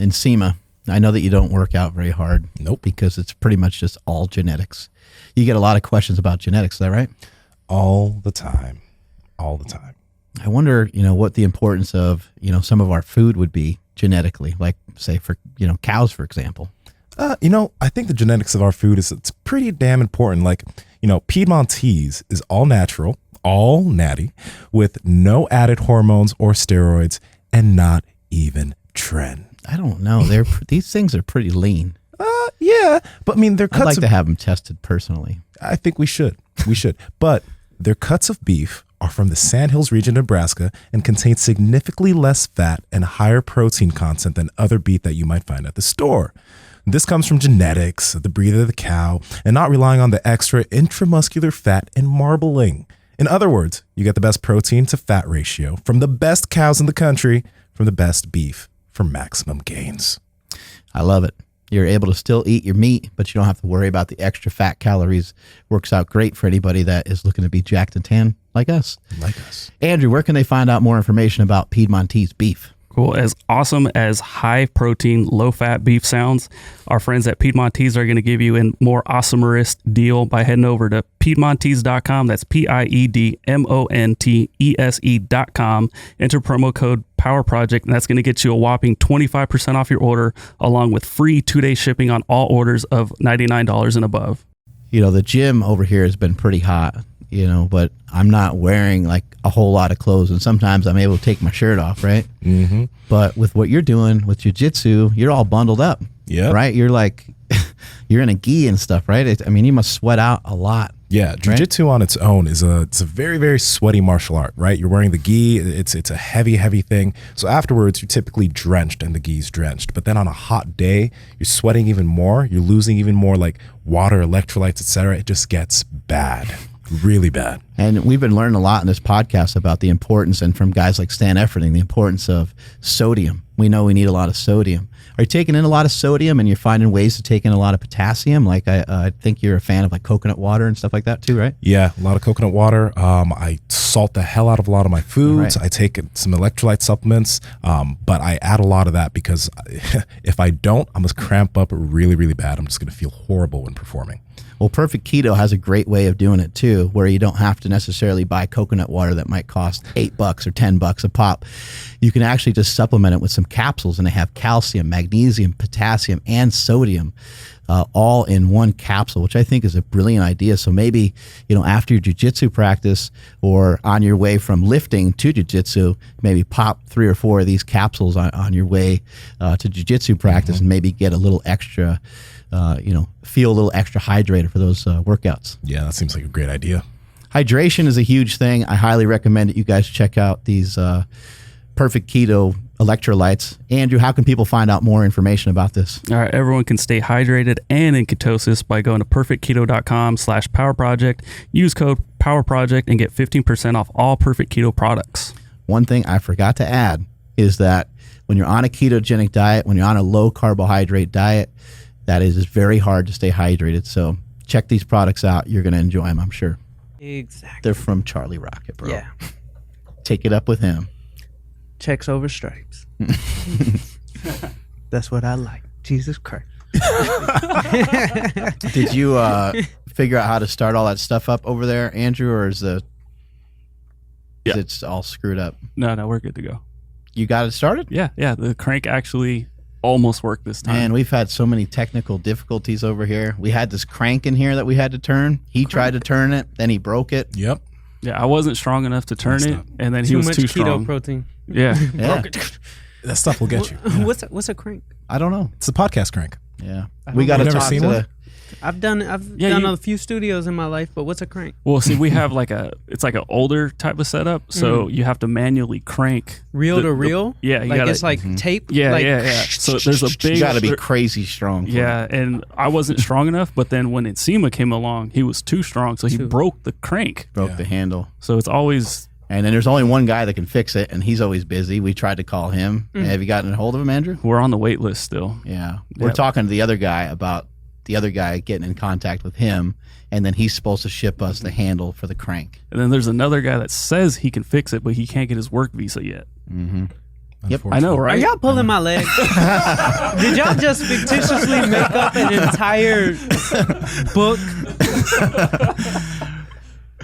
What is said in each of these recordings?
Nsima, I know that you don't work out very hard. Nope. Because it's pretty much just all genetics. You get a lot of questions about genetics, is that right? All the time. All the time. I wonder, what the importance of, some of our food would be genetically, like say for, cows, for example. I think the genetics of our food it's pretty damn important. Like, Piedmontese is all natural, all natty, with no added hormones or steroids, and not even tren. I don't know. These things are pretty lean. Yeah, but I mean, they're cuts. I'd like to have them tested personally. I think we should. But their cuts of beef are from the Sandhills region of Nebraska and contain significantly less fat and higher protein content than other beef that you might find at the store. This comes from genetics, the breed of the cow, and not relying on the extra intramuscular fat and marbling. In other words, you get the best protein to fat ratio from the best cows in the country, from the best beef for maximum gains. I love it. You're able to still eat your meat, but you don't have to worry about the extra fat calories. Works out great for anybody that is looking to be jacked and tan like us. Andrew, where can they find out more information about Piedmontese beef? Cool. As awesome as high protein, low fat beef sounds, our friends at Piedmontese are going to give you a more awesomerist deal by heading over to Piedmontese.com. That's Piedmontese.com. Enter promo code Power Project, and that's going to get you a whopping 25% off your order, along with free 2-day shipping on all orders of $99 and above. The gym over here has been pretty hot, but I'm not wearing like a whole lot of clothes, and sometimes I'm able to take my shirt off, right? Mm-hmm. But with what you're doing with jiu-jitsu, you're all bundled up, right? You're like, you're in a gi and stuff, right? You must sweat out a lot. Yeah, jiu-jitsu on its own it's a very, very sweaty martial art, right? You're wearing the gi, it's a heavy, heavy thing. So afterwards, you're typically drenched and the gi's drenched. But then on a hot day, you're sweating even more. You're losing even more like water, electrolytes, etc. It just gets bad. Really bad. And we've been learning a lot in this podcast about the importance, and from guys like Stan Efferding, the importance of sodium. We know we need a lot of sodium. Are you taking in a lot of sodium, and you're finding ways to take in a lot of potassium? Like I think you're a fan of like coconut water and stuff like that too, right? Yeah, a lot of coconut water. I salt the hell out of a lot of my foods. Right. I take some electrolyte supplements, but I add a lot of that because if I don't, I'm going to cramp up really, really bad. I'm just going to feel horrible when performing. Well, Perfect Keto has a great way of doing it too, where you don't have to necessarily buy coconut water that might cost $8 or $10 a pop. You can actually just supplement it with some capsules, and they have calcium, magnesium, potassium, and sodium all in one capsule, which I think is a brilliant idea. So maybe, after your jiu-jitsu practice or on your way from lifting to jiu-jitsu, maybe pop 3 or 4 of these capsules on your way to jiu-jitsu practice, and maybe get a little extra feel a little extra hydrated for those workouts. Yeah, that seems like a great idea. Hydration is a huge thing. I highly recommend that you guys check out these Perfect Keto electrolytes. Andrew, how can people find out more information about this? All right, everyone can stay hydrated and in ketosis by going to perfectketo.com/powerproject. Use code POWERPROJECT and get 15% off all Perfect Keto products. One thing I forgot to add is that when you're on a ketogenic diet, when you're on a low carbohydrate diet, that is very hard to stay hydrated. So check these products out. You're going to enjoy them, I'm sure. Exactly. They're from Charlie Rocket, bro. Yeah. Take it up with him. Checks over stripes. That's what I like. Jesus Christ. Did you figure out how to start all that stuff up over there, Andrew, or is it all screwed up? No, we're good to go. You got it started? Yeah. The crank actually almost worked this time. Man, we've had so many technical difficulties over here. We had this crank in here that we had to turn. He tried to turn it, then he broke it. Yep. Yeah, I wasn't strong enough to turn it, and then he was too strong. Too much keto protein. Yeah. That stuff will get you. Yeah. What's a crank? I don't know. It's a podcast crank. Yeah. We got to never talk seen to one? I've done a few studios in my life, but what's a crank? Well, see, we have it's like an older type of setup, so you have to manually crank reel to reel. Yeah, you gotta, it's like tape. Yeah, yeah. So there's a big. You got to be crazy strong. Yeah, and I wasn't strong enough, but then when Nsima came along, he was too strong, so he broke the crank, broke the handle. So it's always. And then there's only one guy that can fix it, and he's always busy. We tried to call him. Have you gotten a hold of him, Andrew? We're on the wait list still. Yeah, we're talking to the other guy about the other guy getting in contact with him, and then he's supposed to ship us the handle for the crank. And then there's another guy that says he can fix it, but he can't get his work visa yet. Mm-hmm. Yep. I know, Are right? y'all pulling my leg? Did y'all just fictitiously make up an entire book?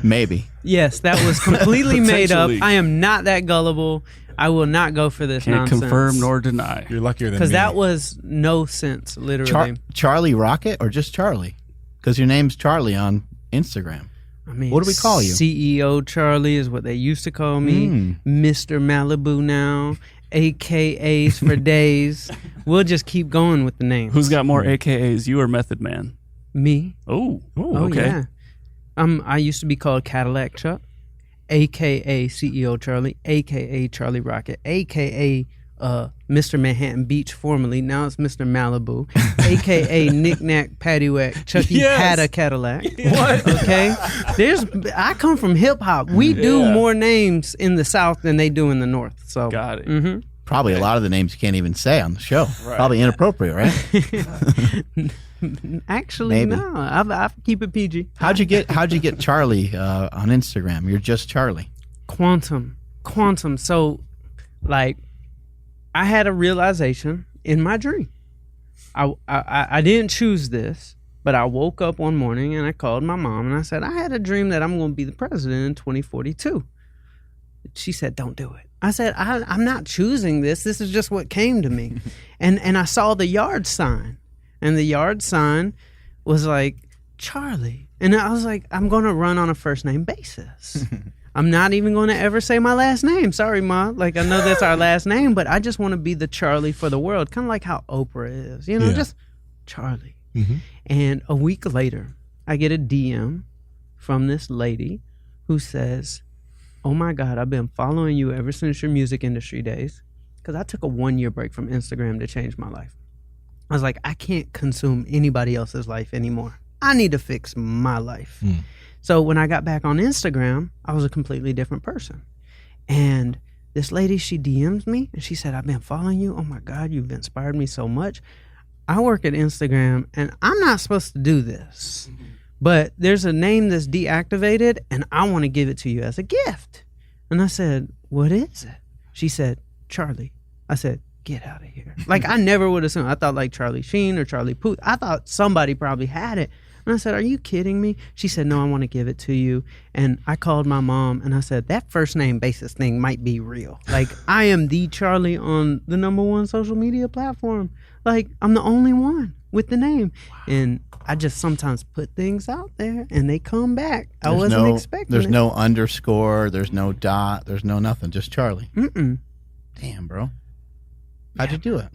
Maybe. Yes, that was completely made up. Potentially. I am not that gullible. I will not go for this Can't nonsense. confirm nor deny. You're luckier than me. Because that was no sense, literally. Charlie Rocket or just Charlie? Because your name's Charlie on Instagram. I mean, What do we call you? CEO Charlie is what they used to call me. Mr. Malibu now. AKAs for days. We'll just keep going with the names. Who's got more AKAs, you or Method Man? Me. Oh, Oh, okay. yeah. I used to be called Cadillac Chuck, AKA CEO Charlie, AKA Charlie Rocket, AKA Mr. Manhattan Beach formerly. Now it's Mr. Malibu, AKA Knick-Knack Paddywhack Chucky Yes. had a Cadillac. What? Okay. I come from hip hop. We do Yeah. more names in the South than they do in the North. So Got it. Mhm. Probably a lot of the names you can't even say on the show. Probably inappropriate, right? Actually, Maybe. no. I keep it PG. How'd you get Charlie on Instagram? You're just Charlie. Quantum. So, like, I had a realization in my dream. I didn't choose this, but I woke up one morning and I called my mom and I said, I had a dream that I'm going to be the president in 2042. She said, don't do it. I said, I'm not choosing this. This is just what came to me. and I saw the yard sign. And the yard sign was like, Charlie. And I was like, I'm going to run on a first name basis. I'm not even going to ever say my last name. Sorry, Ma. Like, I know that's our last name, but I just want to be the Charlie for the world. Kind of like how Oprah is, Yeah. just Charlie. Mm-hmm. And a week later, I get a DM from this lady who says, oh my God, I've been following you ever since your music industry days. Because I took a 1-year break from Instagram to change my life. I was like, I can't consume anybody else's life anymore. I need to fix my life. So when I got back on Instagram, I was a completely different person. And this lady, she DMs me and she said, I've been following you. Oh my God, you've inspired me so much. I work at Instagram and I'm not supposed to do this, but there's a name that's deactivated and I want to give it to you as a gift. And I said, what is it? She said, Charlie. I said, get out of here. Like, I never would assume. I thought like Charlie Sheen or Charlie Puth. I thought somebody probably had it. And I said, are you kidding me? She said, no, I want to give it to you. And I called my mom and I said, that first name basis thing might be real. Like, I am the Charlie on the #1 social media platform. Like, I'm the only one with the name. Wow. And I just sometimes put things out there and they come back. I wasn't expecting There's it. no underscore. There's no dot. There's no nothing. Just Charlie. Mm-mm. Damn, bro. How'd you do it?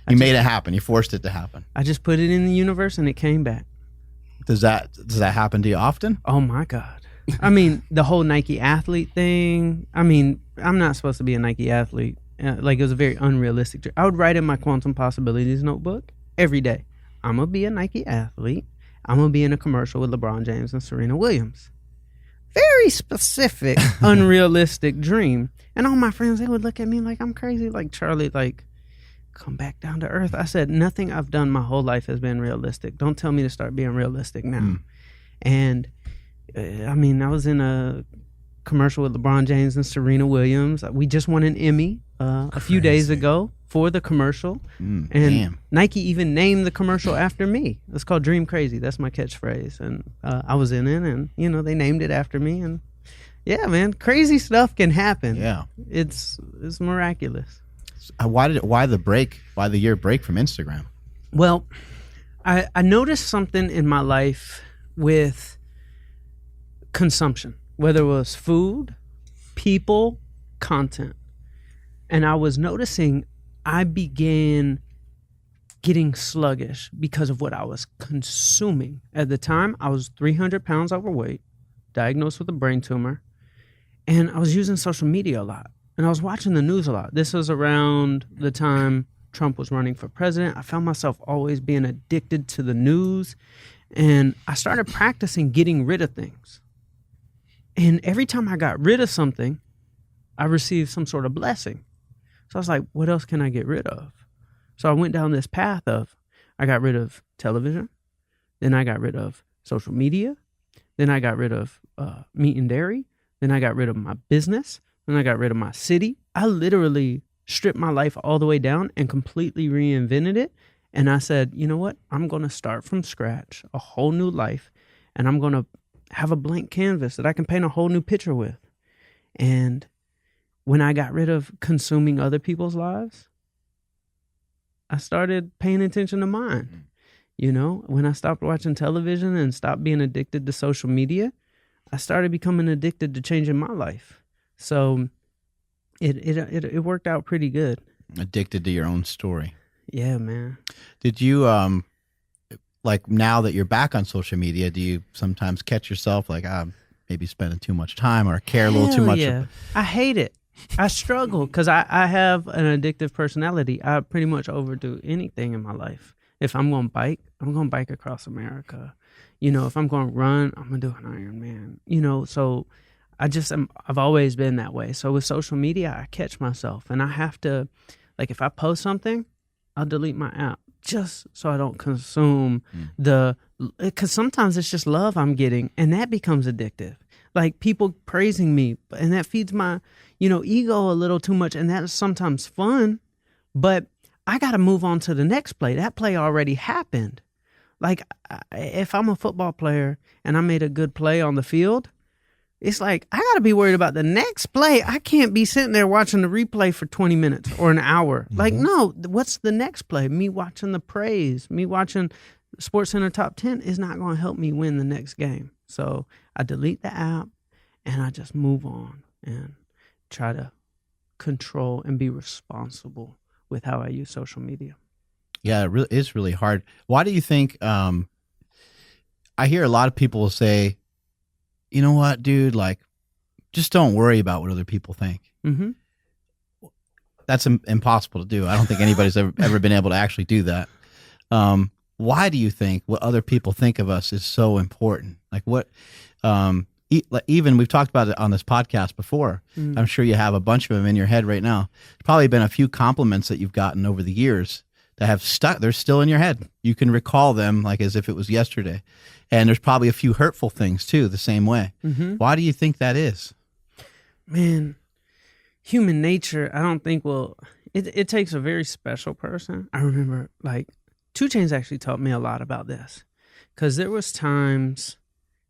You made it happen. You forced it to happen. I just put it in the universe and it came back. Does that happen to you often? Oh my God. I mean, the whole Nike athlete thing. I mean, I'm not supposed to be a Nike athlete. Like, it was a very unrealistic dream. I would write in my Quantum Possibilities notebook every day, I'm going to be a Nike athlete. I'm going to be in a commercial with LeBron James and Serena Williams. Very specific, unrealistic dream. And all my friends, they would look at me like I'm crazy. Like, Charlie, like, come back down to earth. I said, nothing I've done my whole life has been realistic. Don't tell me to start being realistic now. And I mean, I was in a commercial with LeBron James and Serena Williams. We just won an Emmy a few days ago for the commercial. And damn. Nike even named the commercial after me. It's called Dream Crazy. That's my catchphrase. And I was in it and, they named it after me. And yeah, man, crazy stuff can happen. Yeah. It's miraculous. Why the year break from Instagram? Well, I noticed something in my life with consumption, whether it was food, people, content. And I was noticing I began getting sluggish because of what I was consuming. At the time, I was 300 pounds overweight, diagnosed with a brain tumor, and I was using social media a lot. And I was watching the news a lot. This was around the time Trump was running for president. I found myself always being addicted to the news. And I started practicing getting rid of things. And every time I got rid of something, I received some sort of blessing. So I was like, what else can I get rid of? So I went down this path of, I got rid of television. Then I got rid of social media. Then I got rid of meat and dairy. Then I got rid of my business, when I got rid of my city, I literally stripped my life all the way down and completely reinvented it. And I said, you know what? I'm going to start from scratch, a whole new life, and I'm going to have a blank canvas that I can paint a whole new picture with. And when I got rid of consuming other people's lives, I started paying attention to mine. You know, when I stopped watching television and stopped being addicted to social media, I started becoming addicted to changing my life. So it worked out pretty good. Addicted to your own story. Yeah, man. Did you like now that you're back on social media, do you sometimes catch yourself like maybe spending too much time or care a little too much? Yeah. I hate it. I struggle because I have an addictive personality. I pretty much overdo anything in my life. If I'm going to bike, I'm going to bike across America. You know, if I'm going to run, I'm going to do an Ironman. You know, so I've always been that way. So with social media, I catch myself and I have to, like if I post something, I'll delete my app just so I don't consume because sometimes it's just love I'm getting and that becomes addictive. Like people praising me and that feeds my, ego a little too much. And that's sometimes fun, but I got to move on to the next play. That play already happened. Like if I'm a football player and I made a good play on the field, it's like, I got to be worried about the next play. I can't be sitting there watching the replay for 20 minutes or an hour. Mm-hmm. Like, no, what's the next play? Me watching the praise, me watching SportsCenter Top 10 is not going to help me win the next game. So I delete the app and I just move on and try to control and be responsible with how I use social media. Yeah, it is really hard. Why do you think, I hear a lot of people say, you know what, dude, like, just don't worry about what other people think. Mm-hmm. That's impossible to do. I don't think anybody's ever been able to actually do that. Why do you think what other people think of us is so important? Like what, even we've talked about it on this podcast before. Mm-hmm. I'm sure you have a bunch of them in your head right now. There's probably been a few compliments that you've gotten over the years that have stuck. They're still in your head. You can recall them like as if it was yesterday. And there's probably a few hurtful things too, the same way. Mm-hmm. Why do you think that is? Man, human nature, I don't think it takes a very special person. I remember like 2 Chainz actually taught me a lot about this because there was times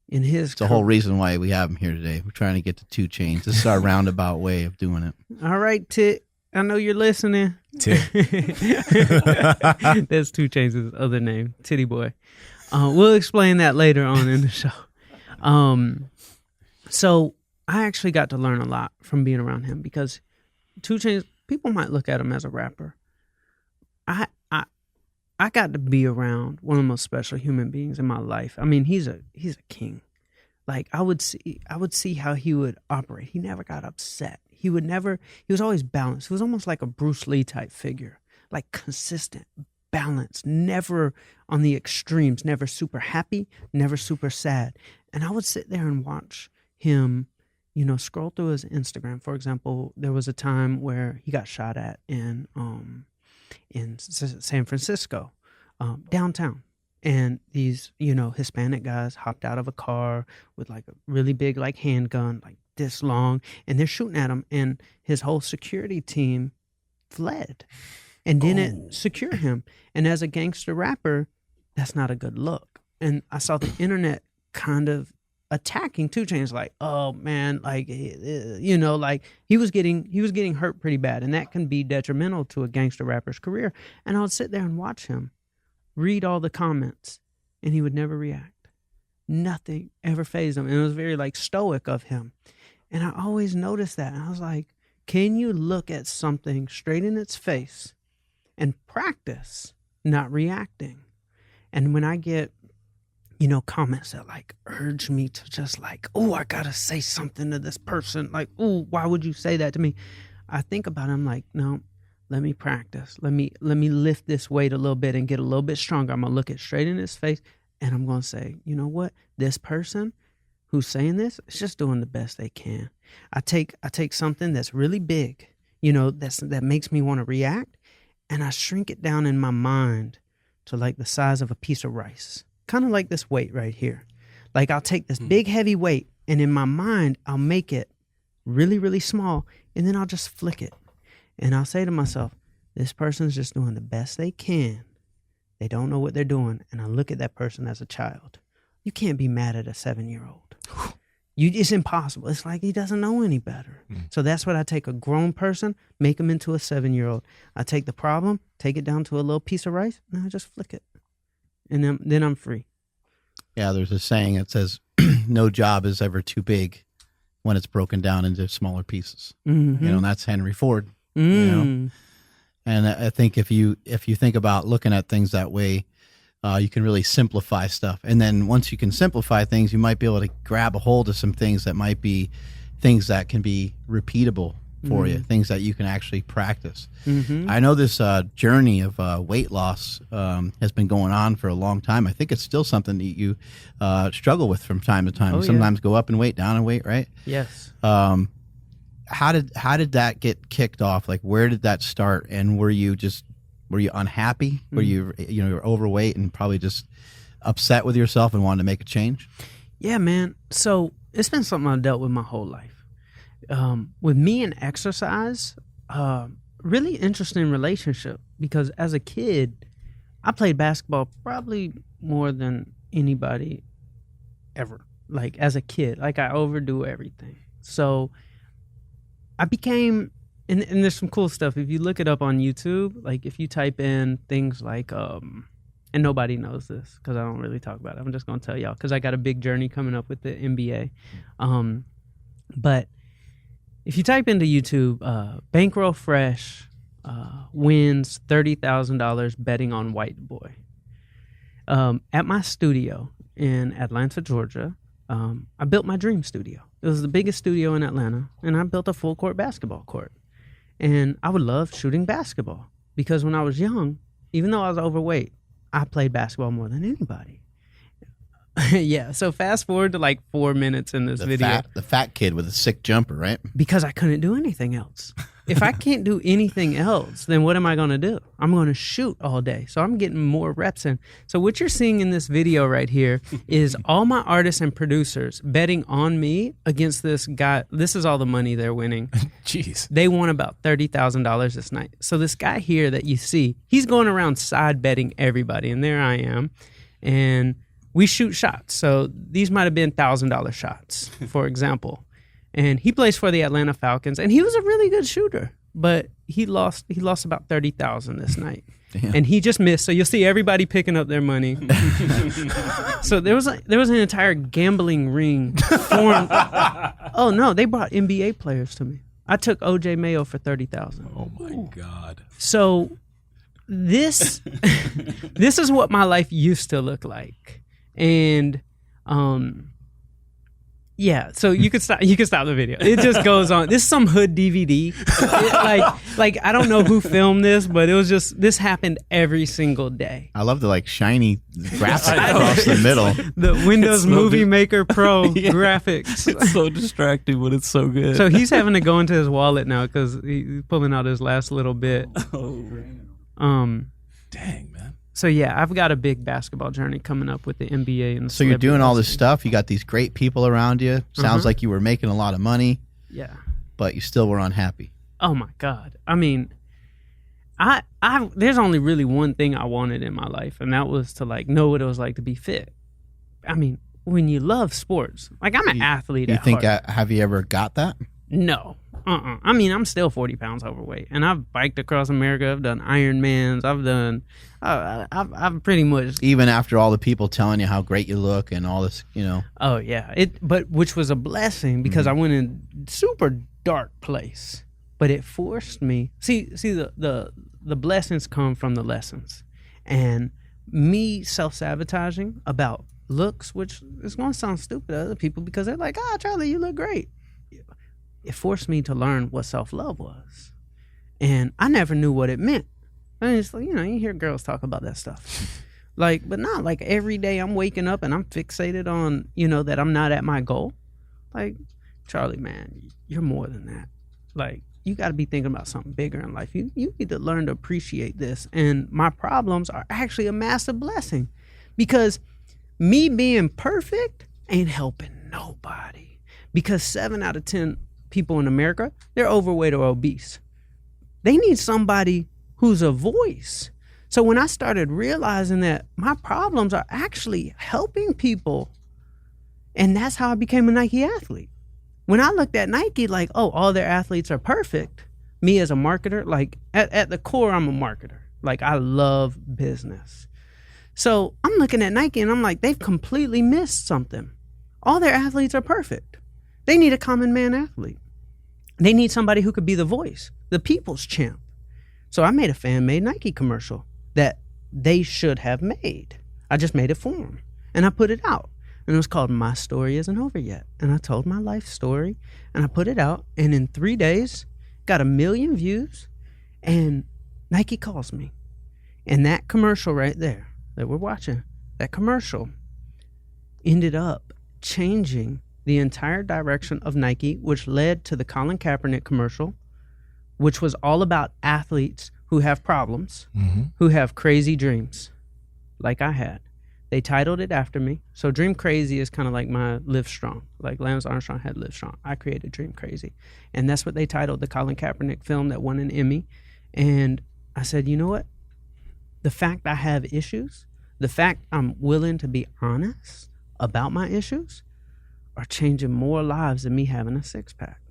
in his... It's the whole reason why we have him here today. We're trying to get to 2 Chainz. This is our roundabout way of doing it. All right, Tit. I know you're listening. Tit. That's 2 Chainz' other name, Titty Boy. We'll explain that later on in the show. So I actually got to learn a lot from being around him because 2 Chainz, people might look at him as a rapper. I got to be around one of the most special human beings in my life. I mean, he's a king. Like I would see how he would operate. He never got upset. He was always balanced. He was almost like a Bruce Lee type figure, like consistent, balanced, never on the extremes, never super happy, never super sad. And I would sit there and watch him, scroll through his Instagram. For example, there was a time where he got shot at in San Francisco, downtown. And these, Hispanic guys hopped out of a car with like a really big like handgun, like this long, and they're shooting at him. And his whole security team fled and didn't secure him. And as a gangster rapper, that's not a good look. And I saw the internet kind of attacking 2 Chainz, like, oh man, like, like he was getting hurt pretty bad, and that can be detrimental to a gangster rapper's career. And I would sit there and watch him read all the comments, and he would never react. Nothing ever fazed him, and it was very like stoic of him. And I always noticed that, and I was like, can you look at something straight in its face and practice not reacting? And when I get comments that like urge me to just like, oh, I gotta say something to this person, like, oh, why would you say that to me? I think about it, I'm like, no, let me practice. Let me lift this weight a little bit and get a little bit stronger. I'm gonna look it straight in his face and I'm gonna say, you know what? This person who's saying this is just doing the best they can. I take something that's really big, that makes me want to react, and I shrink it down in my mind to like the size of a piece of rice. Kind of like this weight right here. Like I'll take this big heavy weight and in my mind I'll make it really, really small, and then I'll just flick it. And I'll say to myself, this person's just doing the best they can. They don't know what they're doing. And I look at that person as a child. You can't be mad at a 7-year-old. It's impossible. It's like he doesn't know any better. So that's what I take a grown person, make them into a 7-year-old. I take the problem, take it down to a little piece of rice, and I just flick it. And then I'm free. Yeah, there's a saying that says, no job is ever too big when it's broken down into smaller pieces. Mm-hmm. You know, and that's Henry Ford. You know? And I think if you think about looking at things that way, you can really simplify stuff. And then once you can simplify things, you might be able to grab a hold of some things that might be things that can be repeatable for you, things that you can actually practice. I know this journey of weight loss has been going on for a long time. I think it's still something that you struggle with from time to time. Sometimes go up in weight, down in weight, right? Yes. How did that get kicked off? Like, where did that start? And were you unhappy? Were you were overweight and probably just upset with yourself and wanted to make a change? Yeah, man. So it's been something I've dealt with my whole life. With me and exercise, really interesting relationship, because as a kid, I played basketball probably more than anybody ever. Like as a kid, like I overdo everything. So I became, and there's some cool stuff. If you look it up on YouTube, like if you type in things like, and nobody knows this because I don't really talk about it. I'm just going to tell y'all because I got a big journey coming up with the NBA. But if you type into YouTube, Bankroll Fresh wins $30,000 betting on white boy. At my studio in Atlanta, Georgia, I built my dream studio. It was the biggest studio in Atlanta, and I built a full court basketball court. And I would love shooting basketball because when I was young, even though I was overweight, I played basketball more than anybody. Yeah, so fast forward to like 4 minutes in this video. The fat kid with a sick jumper, right? Because I couldn't do anything else. If I can't do anything else, then what am I going to do? I'm going to shoot all day. So I'm getting more reps in. So what you're seeing in this video right here is all my artists and producers betting on me against this guy. This is all the money they're winning. Jeez. They won about $30,000 this night. So this guy here that you see, he's going around side betting everybody. And there I am. And we shoot shots. So these might have been $1,000 shots, for example. And he plays for the Atlanta Falcons, and he was a really good shooter, but he lost about $30,000 this night. Damn. And he just missed. So you'll see everybody picking up their money. So there was an entire gambling ring formed. Oh no, they brought NBA players to me. I took OJ Mayo for $30,000. Oh my God. So this is what my life used to look like. And yeah, so you could stop the video. It just goes on. This is some hood DVD. Like I don't know who filmed this, but this happened every single day. I love the like shiny graphic across the middle. The Windows Movie Maker Pro graphics. It's so distracting, but it's so good. So he's having to go into his wallet now because he's pulling out his last little bit. Dang, man. So yeah, I've got a big basketball journey coming up with the NBA and. So you're doing all this stuff. You got these great people around you. Sounds like you were making a lot of money. Yeah. But you still were unhappy. Oh my God! I mean, I there's only really one thing I wanted in my life, and that was to like know what it was like to be fit. I mean, when you love sports, like I'm an athlete. You think? Have you ever got that? No. I mean, I'm still 40 pounds overweight, and I've biked across America. I've done Ironmans. I've pretty much. Even after all the people telling you how great you look and all this, you know. Oh yeah, but which was a blessing because I went in super dark place, but it forced me. See the blessings come from the lessons, and me self-sabotaging about looks, which is going to sound stupid to other people because they're like, Charlie, you look great. It forced me to learn what self-love was. And I never knew what it meant. I mean, it's like, you hear girls talk about that stuff. But not like every day I'm waking up and I'm fixated on, that I'm not at my goal. Like, Charlie, man, you're more than that. Like, you got to be thinking about something bigger in life. You need to learn to appreciate this. And my problems are actually a massive blessing because me being perfect ain't helping nobody. Because 7 out of 10 people in America, they're overweight or obese. They need somebody who's a voice. So when I started realizing that my problems are actually helping people, and that's how I became a Nike athlete. When I looked at Nike like, oh, all their athletes are perfect, me as a marketer, like at the core, I'm a marketer. Like, I love business. So I'm looking at Nike and I'm like, they've completely missed something. All their athletes are perfect. They need a common man athlete. They need somebody who could be the voice, the people's champ. So I made a fan-made Nike commercial that they should have made. I just made it for them. And I put it out. And it was called My Story Isn't Over Yet. And I told my life story and I put it out. And in 3 days, got 1 million views. And Nike calls me. And that commercial right there that we're watching, that commercial ended up changing the entire direction of Nike, which led to the Colin Kaepernick commercial, which was all about athletes who have problems, who have crazy dreams, like I had. They titled it after me. So Dream Crazy is kind of like my Live Strong. Like Lance Armstrong had Live Strong. I created Dream Crazy. And that's what they titled the Colin Kaepernick film that won an Emmy. And I said, you know what? The fact I have issues, the fact I'm willing to be honest about my issues are changing more lives than me having a six-pack.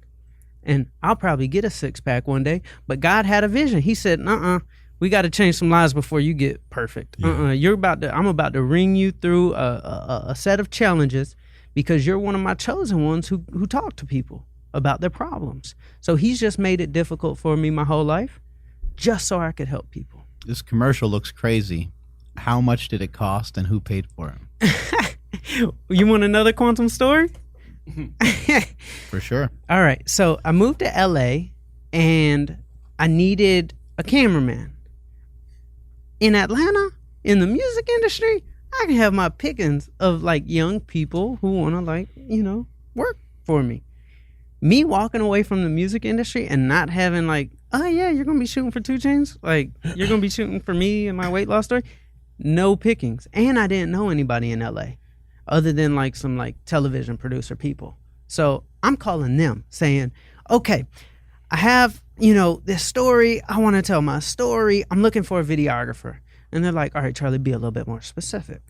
And I'll probably get a six-pack one day, but God had a vision. He said, we got to change some lives before you get perfect. I'm about to ring you through a set of challenges because you're one of my chosen ones who talk to people about their problems. So he's just made it difficult for me my whole life just so I could help people. This commercial looks crazy. How much did it cost and who paid for it? You want another quantum story? For sure. All right. So I moved to LA and I needed a cameraman. In Atlanta, in the music industry, I can have my pickings of like young people who want to work for me. Me walking away from the music industry and not having like, oh yeah, you're going to be shooting for 2 Chainz? Like, you're going to be shooting for me and my weight loss story? No pickings. And I didn't know anybody in LA other than like some like television producer people. So I'm calling them saying, okay, I have, this story. I want to tell my story. I'm looking for a videographer. And they're like, all right, Charlie, be a little bit more specific.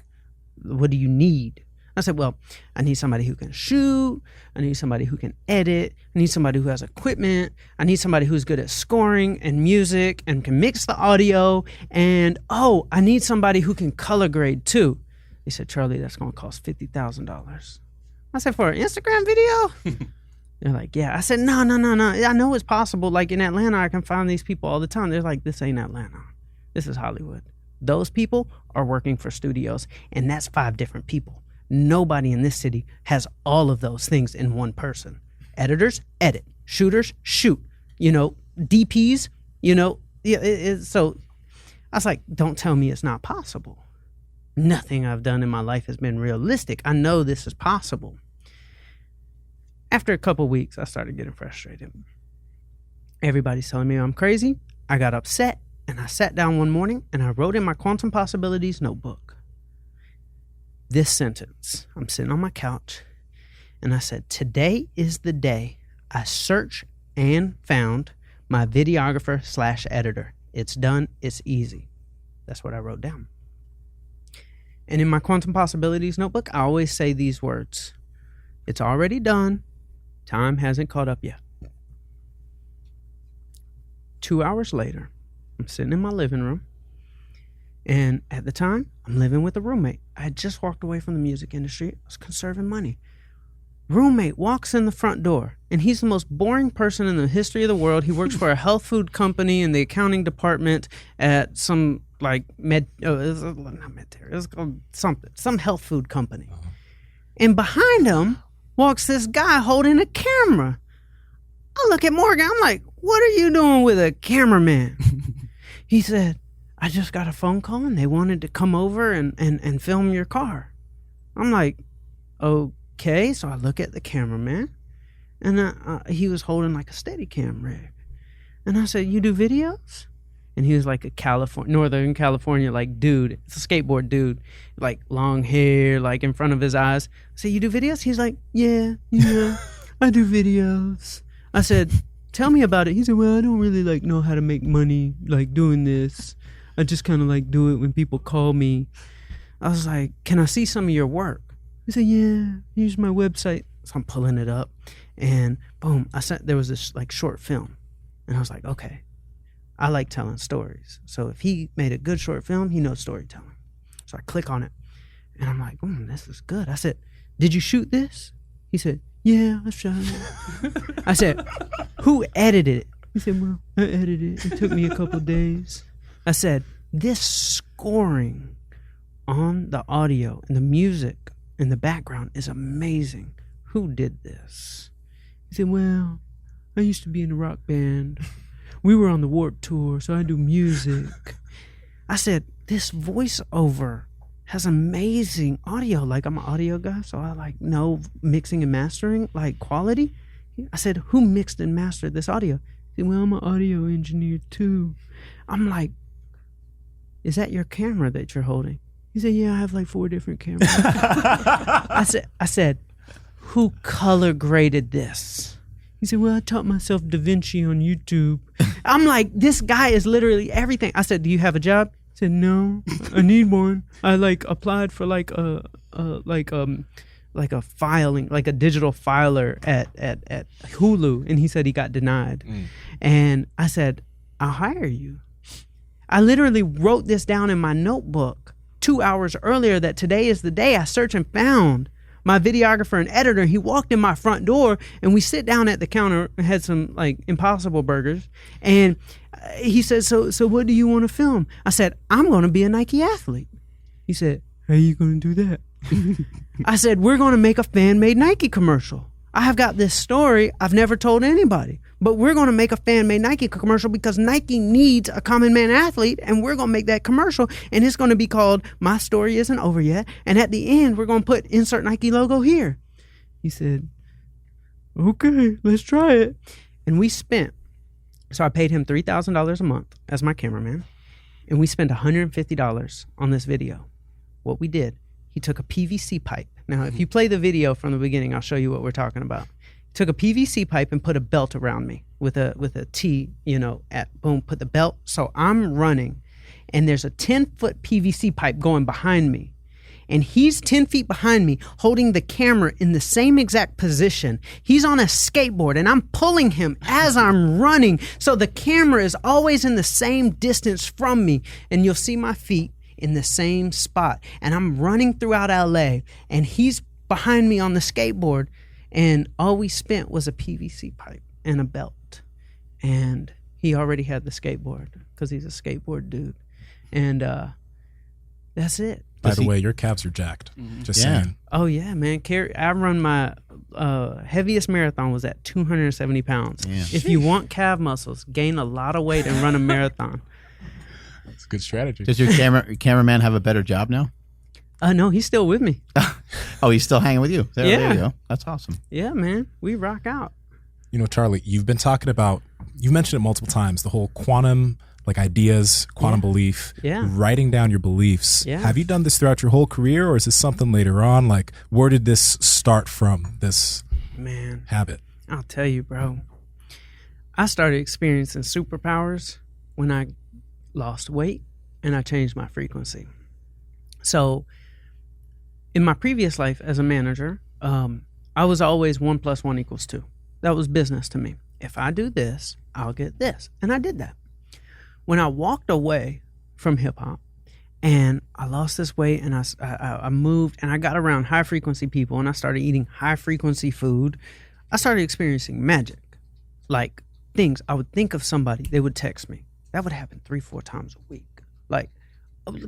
What do you need? I said, well, I need somebody who can shoot. I need somebody who can edit. I need somebody who has equipment. I need somebody who's good at scoring and music and can mix the audio. And, I need somebody who can color grade too. They said, Charlie, that's going to cost $50,000. I said, for an Instagram video? They're like, yeah. I said, no. I know it's possible. Like in Atlanta, I can find these people all the time. They're like, this ain't Atlanta. This is Hollywood. Those people are working for studios, and that's 5 different people. Nobody in this city has all of those things in one person. Editors, edit. Shooters, shoot. DPs, so I was like, don't tell me it's not possible. Nothing I've done in my life has been realistic. I know this is possible. After a couple weeks, I started getting frustrated. Everybody's telling me I'm crazy. I got upset, and I sat down one morning, and I wrote in my Quantum Possibilities notebook this sentence. I'm sitting on my couch, and I said, today is the day I searched and found my videographer/editor. It's done. It's easy. That's what I wrote down. And in my Quantum Possibilities notebook, I always say these words. It's already done. Time hasn't caught up yet. 2 hours later, I'm sitting in my living room. And at the time, I'm living with a roommate. I had just walked away from the music industry. I was conserving money. Roommate walks in the front door, and he's the most boring person in the history of the world. He works for a health food company in the accounting department at some it's called something, some health food company. And behind him walks this guy holding a camera. I look at Morgan. I'm like, what are you doing with a cameraman? He said, I just got a phone call and they wanted to come over and film your car. I'm like, okay. So I look at the cameraman and he was holding like a Steadicam rig. And I said, you do videos? And he was like a Northern California, like dude. It's a skateboard dude, like long hair, like in front of his eyes. I said, you do videos? He's like, yeah, I do videos. I said, tell me about it. He said, well, I don't really like know how to make money like doing this. I just kind of like do it when people call me. I was like, can I see some of your work? He said, yeah, here's my website. So I'm pulling it up, and boom, there was this like short film, and I was like, okay, I like telling stories. So if he made a good short film, he knows storytelling. So I click on it, and I'm like, this is good. I said, did you shoot this? He said, yeah, I shot it. I said, who edited it? He said, well, I edited it. It took me a couple days. I said, this scoring on the audio and the music in the background is amazing. Who did this? He said, well, I used to be in a rock band. We were on the Warped Tour, so I do music. I said, this voiceover has amazing audio. Like, I'm an audio guy, so I like know mixing and mastering, like quality. I said, who mixed and mastered this audio? He said, well, I'm an audio engineer too. I'm like, is that your camera that you're holding? He said, yeah, I have like 4 different cameras. I said, who color graded this? He said, well, I taught myself Da Vinci on YouTube. I'm like, this guy is literally everything. I said, do you have a job? He said, no, I need one. I like applied for like a filing, like a digital filer at Hulu. And he said he got denied. And I said, I'll hire you. I literally wrote this down in my notebook 2 hours earlier that today is the day. I searched and found my videographer and editor. He walked in my front door, and we sit down at the counter and had some like Impossible burgers. And he said, so what do you want to film? I said, I'm going to be a Nike athlete. He said, how are you going to do that? I said, we're going to make a fan-made Nike commercial. I have got this story I've never told anybody, but we're going to make a fan-made Nike commercial because Nike needs a common man athlete, and we're going to make that commercial, and it's going to be called My Story Isn't Over Yet, and at the end, we're going to put insert Nike logo here. He said, okay, let's try it. And we spent, so I paid him $3,000 a month as my cameraman, and we spent $150 on this video. What we did, he took a PVC pipe. Now, if you play the video from the beginning, I'll show you what we're talking about. He took a PVC pipe and put a belt around me with a T, put the belt. So I'm running, and there's a 10-foot PVC pipe going behind me. And he's 10 feet behind me, holding the camera in the same exact position. He's on a skateboard, and I'm pulling him as I'm running. So the camera is always in the same distance from me, and you'll see my feet in the same spot. And I'm running throughout LA, and he's behind me on the skateboard, and all we spent was a PVC pipe and a belt. And he already had the skateboard because he's a skateboard dude. And that's it. By the way, your calves are jacked. Just saying. Oh yeah, man. I run my heaviest marathon was at 270 pounds. Yeah. If you want calf muscles, gain a lot of weight and run a marathon. It's a good strategy. Does your cameraman have a better job now? No, he's still with me. Oh, he's still hanging with you. There you go. That's awesome. Yeah, man. We rock out. Charlie, you've been talking about, you've mentioned it multiple times, the whole quantum, like ideas, quantum belief, writing down your beliefs. Yeah. Have you done this throughout your whole career, or is this something later on? Like, where did this start from, this habit? I'll tell you, bro. I started experiencing superpowers when I lost weight and I changed my frequency. So in my previous life as a manager, I was always 1 + 1 = 2. That was business to me. If I do this, I'll get this. And I did that. When I walked away from hip hop and I lost this weight and I moved and I got around high frequency people and I started eating high frequency food, I started experiencing magic. Like things, I would think of somebody, they would text me. That would happen 3-4 times a week. Like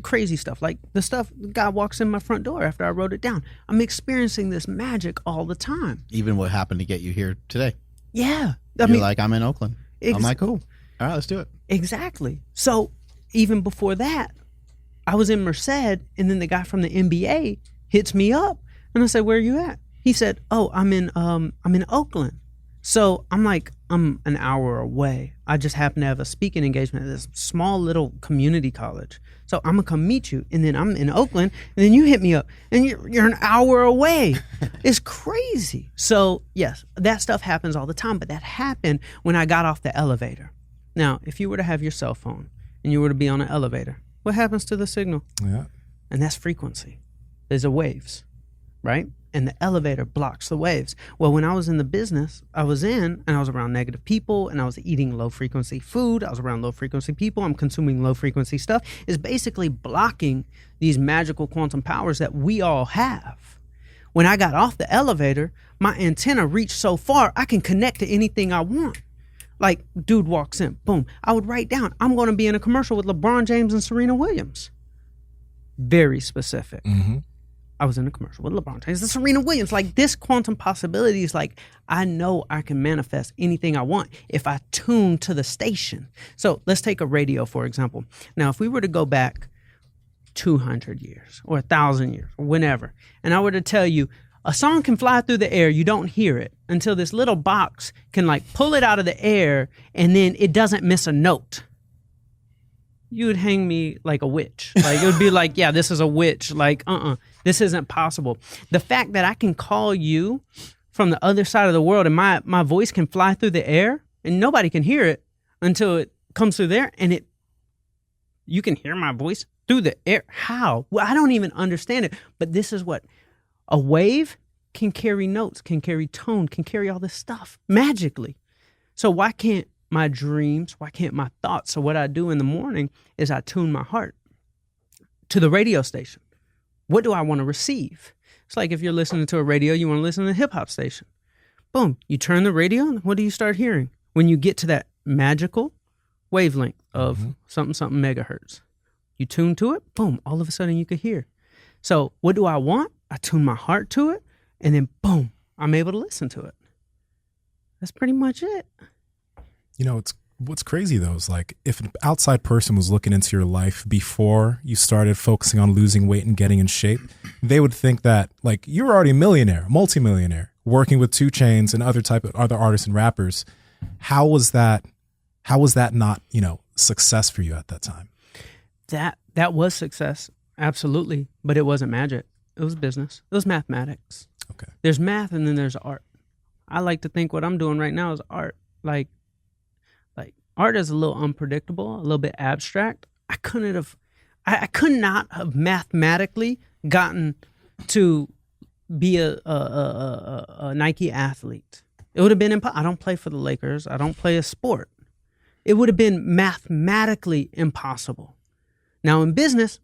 crazy stuff. Like the guy walks in my front door after I wrote it down. I'm experiencing this magic all the time. Even what happened to get you here today. Yeah. You're like, I'm in Oakland. I'm like, cool. All right, let's do it. Exactly. So even before that, I was in Merced, and then the guy from the NBA hits me up, and I said, "Where are you at?" He said, "Oh, I'm in Oakland." So I'm like, I'm an hour away. I just happen to have a speaking engagement at this small little community college. So I'm gonna come meet you, and then I'm in Oakland, and then you hit me up, and you're an hour away. It's crazy. So yes, that stuff happens all the time, but that happened when I got off the elevator. Now, if you were to have your cell phone and you were to be on an elevator, what happens to the signal? Yeah. And that's frequency. There's a waves, right? And the elevator blocks the waves. Well, when I was in the business I was in, and I was around negative people, and I was eating low frequency food, I was around low frequency people, I'm consuming low frequency stuff, is basically blocking these magical quantum powers that we all have. When I got off the elevator, my antenna reached so far, I can connect to anything I want. Like, dude walks in, boom. I would write down, I'm going to be in a commercial with LeBron James and Serena Williams. Very specific. Mm-hmm. I was in a commercial with LeBron James and Serena Williams. Like, this quantum possibility is like, I know I can manifest anything I want if I tune to the station. So let's take a radio, for example. Now, if we were to go back 200 years or 1,000 years or whenever, and I were to tell you, a song can fly through the air, you don't hear it until this little box can like pull it out of the air, and then it doesn't miss a note. You would hang me like a witch. Like, it would be like, yeah, this is a witch. Like, this isn't possible. The fact that I can call you from the other side of the world and my voice can fly through the air and nobody can hear it until it comes through there, and you can hear my voice through the air. How? Well, I don't even understand it. But this is what a wave can carry notes, can carry tone, can carry all this stuff magically. So why can't my dreams, why can't my thoughts? So what I do in the morning is I tune my heart to the radio station. What do I want to receive? It's like if you're listening to a radio, you want to listen to a hip hop station. Boom, you turn the radio on, what do you start hearing? When you get to that magical wavelength of something megahertz, you tune to it, boom, all of a sudden you could hear. So what do I want? I tune my heart to it, and then boom, I'm able to listen to it. That's pretty much it. You know, what's crazy though is like if an outside person was looking into your life before you started focusing on losing weight and getting in shape, they would think that like you're already a millionaire, multimillionaire, working with 2 Chainz and other artists and rappers. How was that not, success for you at that time? That was success, absolutely, but it wasn't magic. It was business. It was mathematics. Okay. There's math and then there's art. I like to think what I'm doing right now is art. Like art is a little unpredictable, a little bit abstract. I could not have mathematically gotten to be a Nike athlete. It would have been impossible. I don't play for the Lakers. I don't play a sport. It would have been mathematically impossible. Now in business,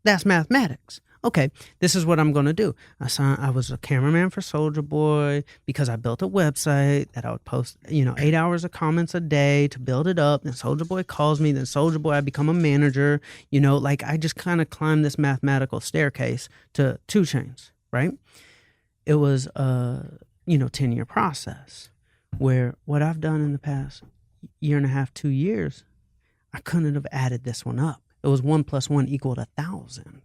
that's mathematics. Okay, this is what I'm going to do. I was a cameraman for Soulja Boy because I built a website that I would post, 8 hours of comments a day to build it up. Then Soulja Boy calls me. Then Soulja Boy, I become a manager. I just kind of climbed this mathematical staircase to 2 Chainz, right? It was a 10-year process where what I've done in the past year and a half, 2 years, I couldn't have added this one up. It was 1 + 1 = 1,000.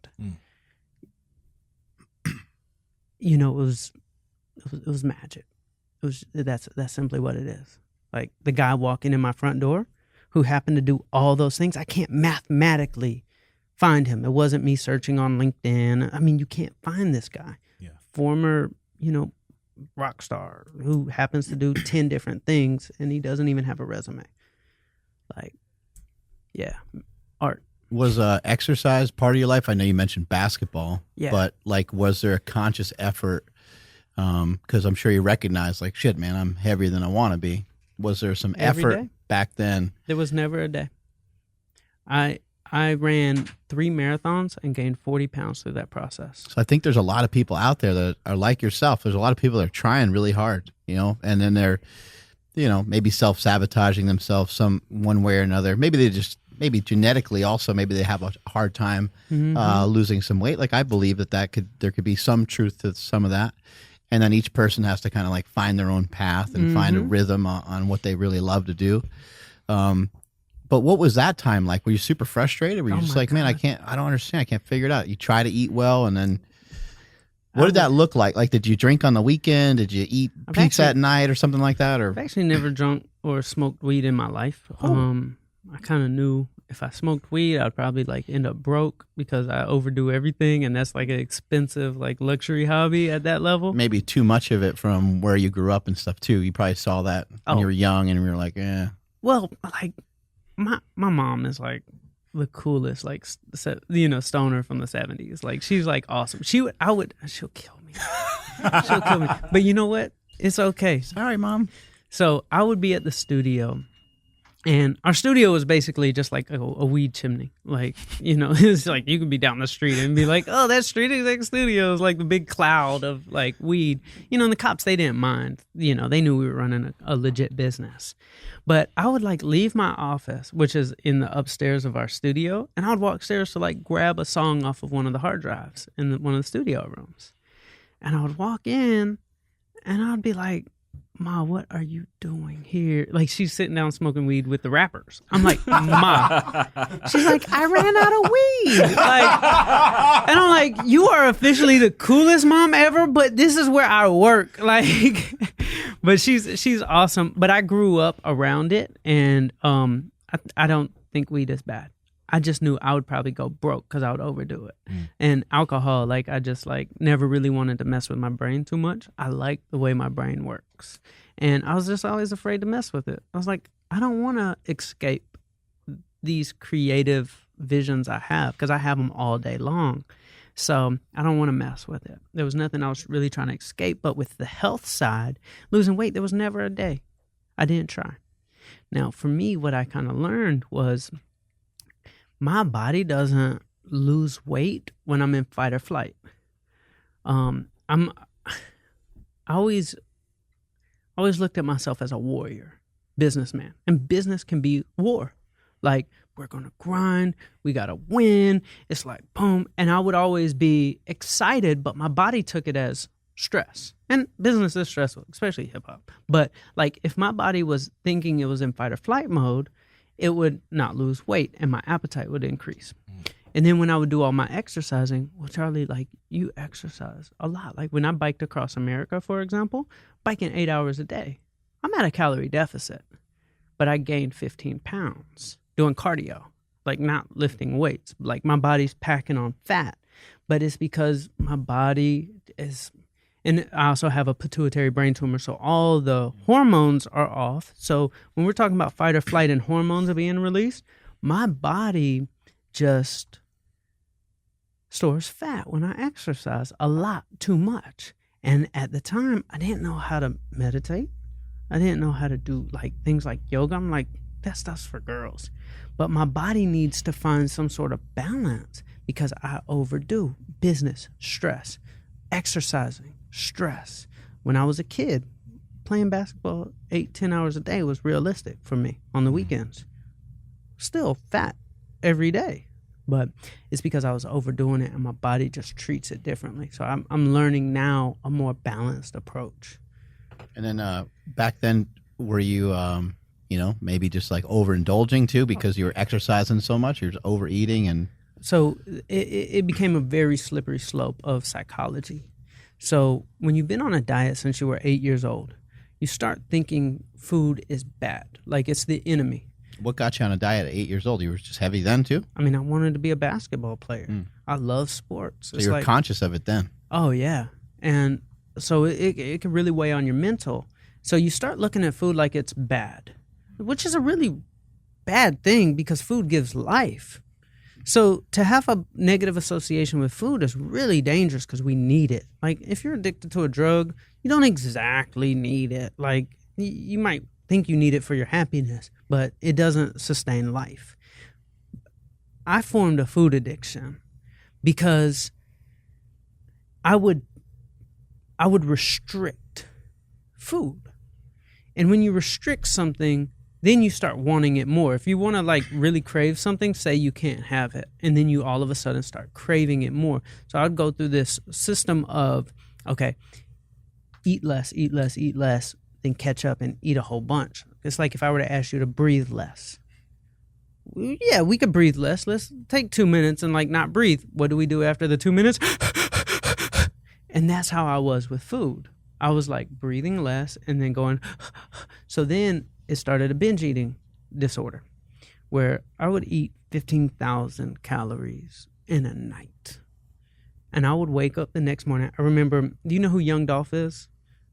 It was magic. That's simply what it is. Like the guy walking in my front door who happened to do all those things, I can't mathematically find him. It wasn't me searching on LinkedIn. I mean, you can't find this guy. Yeah. Former, rock star who happens to do 10 different things and he doesn't even have a resume. Like, yeah, art. Was exercise part of your life? I know you mentioned basketball, Yeah. but like, was there a conscious effort? Because I'm sure you recognize, like, shit, man, I'm heavier than I want to be. Was there some Every effort day. back then? There was never a day. I ran 3 marathons and gained 40 pounds through that process. So I think there's a lot of people out there that are like yourself. There's a lot of people that are trying really hard, and then they're, maybe self-sabotaging themselves one way or another. Maybe genetically also, maybe they have a hard time losing some weight. Like I believe there could be some truth to some of that. And then each person has to kind of like find their own path and find a rhythm on what they really love to do. But what was that time like? Were you super frustrated? Were you just like, man, I don't understand. I can't figure it out. You try to eat well and then. What did that look like? Like, did you drink on the weekend? Did you eat pizza at night or something like that? Or I've actually never drunk or smoked weed in my life. I kind of knew if I smoked weed, I'd probably like end up broke because I overdo everything, and that's like an expensive like luxury hobby at that level. maybe too much of it from where you grew up and stuff too. You probably saw that when you were young and you were like, eh. Well, like my mom is like the coolest, like stoner from the 70s. Like she's like awesome. She'll kill me. She'll kill me. But you know what? It's okay. Sorry, Mom. So I would be at the studio, and our studio was basically just like a weed chimney. Like, it's like you could be down the street and be like, oh, that Street Exec Studio is like the big cloud of like weed. And the cops, they didn't mind. They knew we were running a legit business. But I would like leave my office, which is in the upstairs of our studio, and I would walk upstairs to like grab a song off of one of the hard drives in one of the studio rooms. And I would walk in and I'd be like, Ma, what are you doing here? Like, she's sitting down smoking weed with the rappers. I'm like, Ma. She's like, I ran out of weed. Like, and I'm like, you are officially the coolest mom ever, but this is where I work. Like, but she's awesome. But I grew up around it, and I don't think weed is bad. I just knew I would probably go broke because I would overdo it. And alcohol, like, I just like never really wanted to mess with my brain too much. I like the way my brain works. And I was just always afraid to mess with it. I was like, I don't want to escape these creative visions I have because I have them all day long. So I don't want to mess with it. There was nothing I was really trying to escape. But with the health side, losing weight, there was never a day I didn't try. Now, for me, what I kind of learned was my body doesn't lose weight when I'm in fight or flight. I always looked at myself as a warrior, businessman. And business can be war. Like, we're going to grind. We got to win. It's like, boom. And I would always be excited, but my body took it as stress. And business is stressful, especially hip hop. But like, if my body was thinking it was in fight or flight mode, it would not lose weight and my appetite would increase. And then when I would do all my exercising, well, Charlie, like, you exercise a lot. Like, when I biked across America, for example, biking 8 hours a day, I'm at a calorie deficit, but I gained 15 pounds doing cardio, like not lifting weights. Like, my body's packing on fat, but it's because my body is, and I also have a pituitary brain tumor, so all the hormones are off. So when we're talking about fight or flight and hormones are being released, my body just stores fat when I exercise a lot, too much. And at the time, I didn't know how to meditate. I didn't know how to do like things like yoga. I'm like, that stuff's for girls. But my body needs to find some sort of balance because I overdo business, stress, exercising, stress. When I was a kid, playing basketball 8-10 hours a day was realistic for me on the weekends. Still fat every day, but it's because I was overdoing it and my body just treats it differently. So I'm learning now a more balanced approach. And then back then, were you, maybe just like overindulging too because you were exercising so much, you're overeating and... So it became a very slippery slope of psychology. So when you've been on a diet since you were 8 years old, you start thinking food is bad, like it's the enemy. What got you on a diet at 8 years old? You were just heavy then too? I mean, I wanted to be a basketball player. I love sports. So you were conscious of it then? Oh, yeah. And so it can really weigh on your mental. So you start looking at food like it's bad, which is a really bad thing because food gives life. So to have a negative association with food is really dangerous because we need it. Like, if you're addicted to a drug, you don't exactly need it. Like, you might think you need it for your happiness, but it doesn't sustain life. I formed a food addiction because I would restrict food. And when you restrict something, then you start wanting it more. If you want to like really crave something, say you can't have it. And then you all of a sudden start craving it more. So I'd go through this system of, okay, eat less, then catch up and eat a whole bunch. It's like if I were to ask you to breathe less. Yeah, we could breathe less. Let's take 2 minutes and like not breathe. What do we do after the 2 minutes? And that's how I was with food. I was like breathing less and then going. So then it started a binge eating disorder where I would eat 15,000 calories in a night. And I would wake up the next morning. I remember, do you know who Young Dolph is?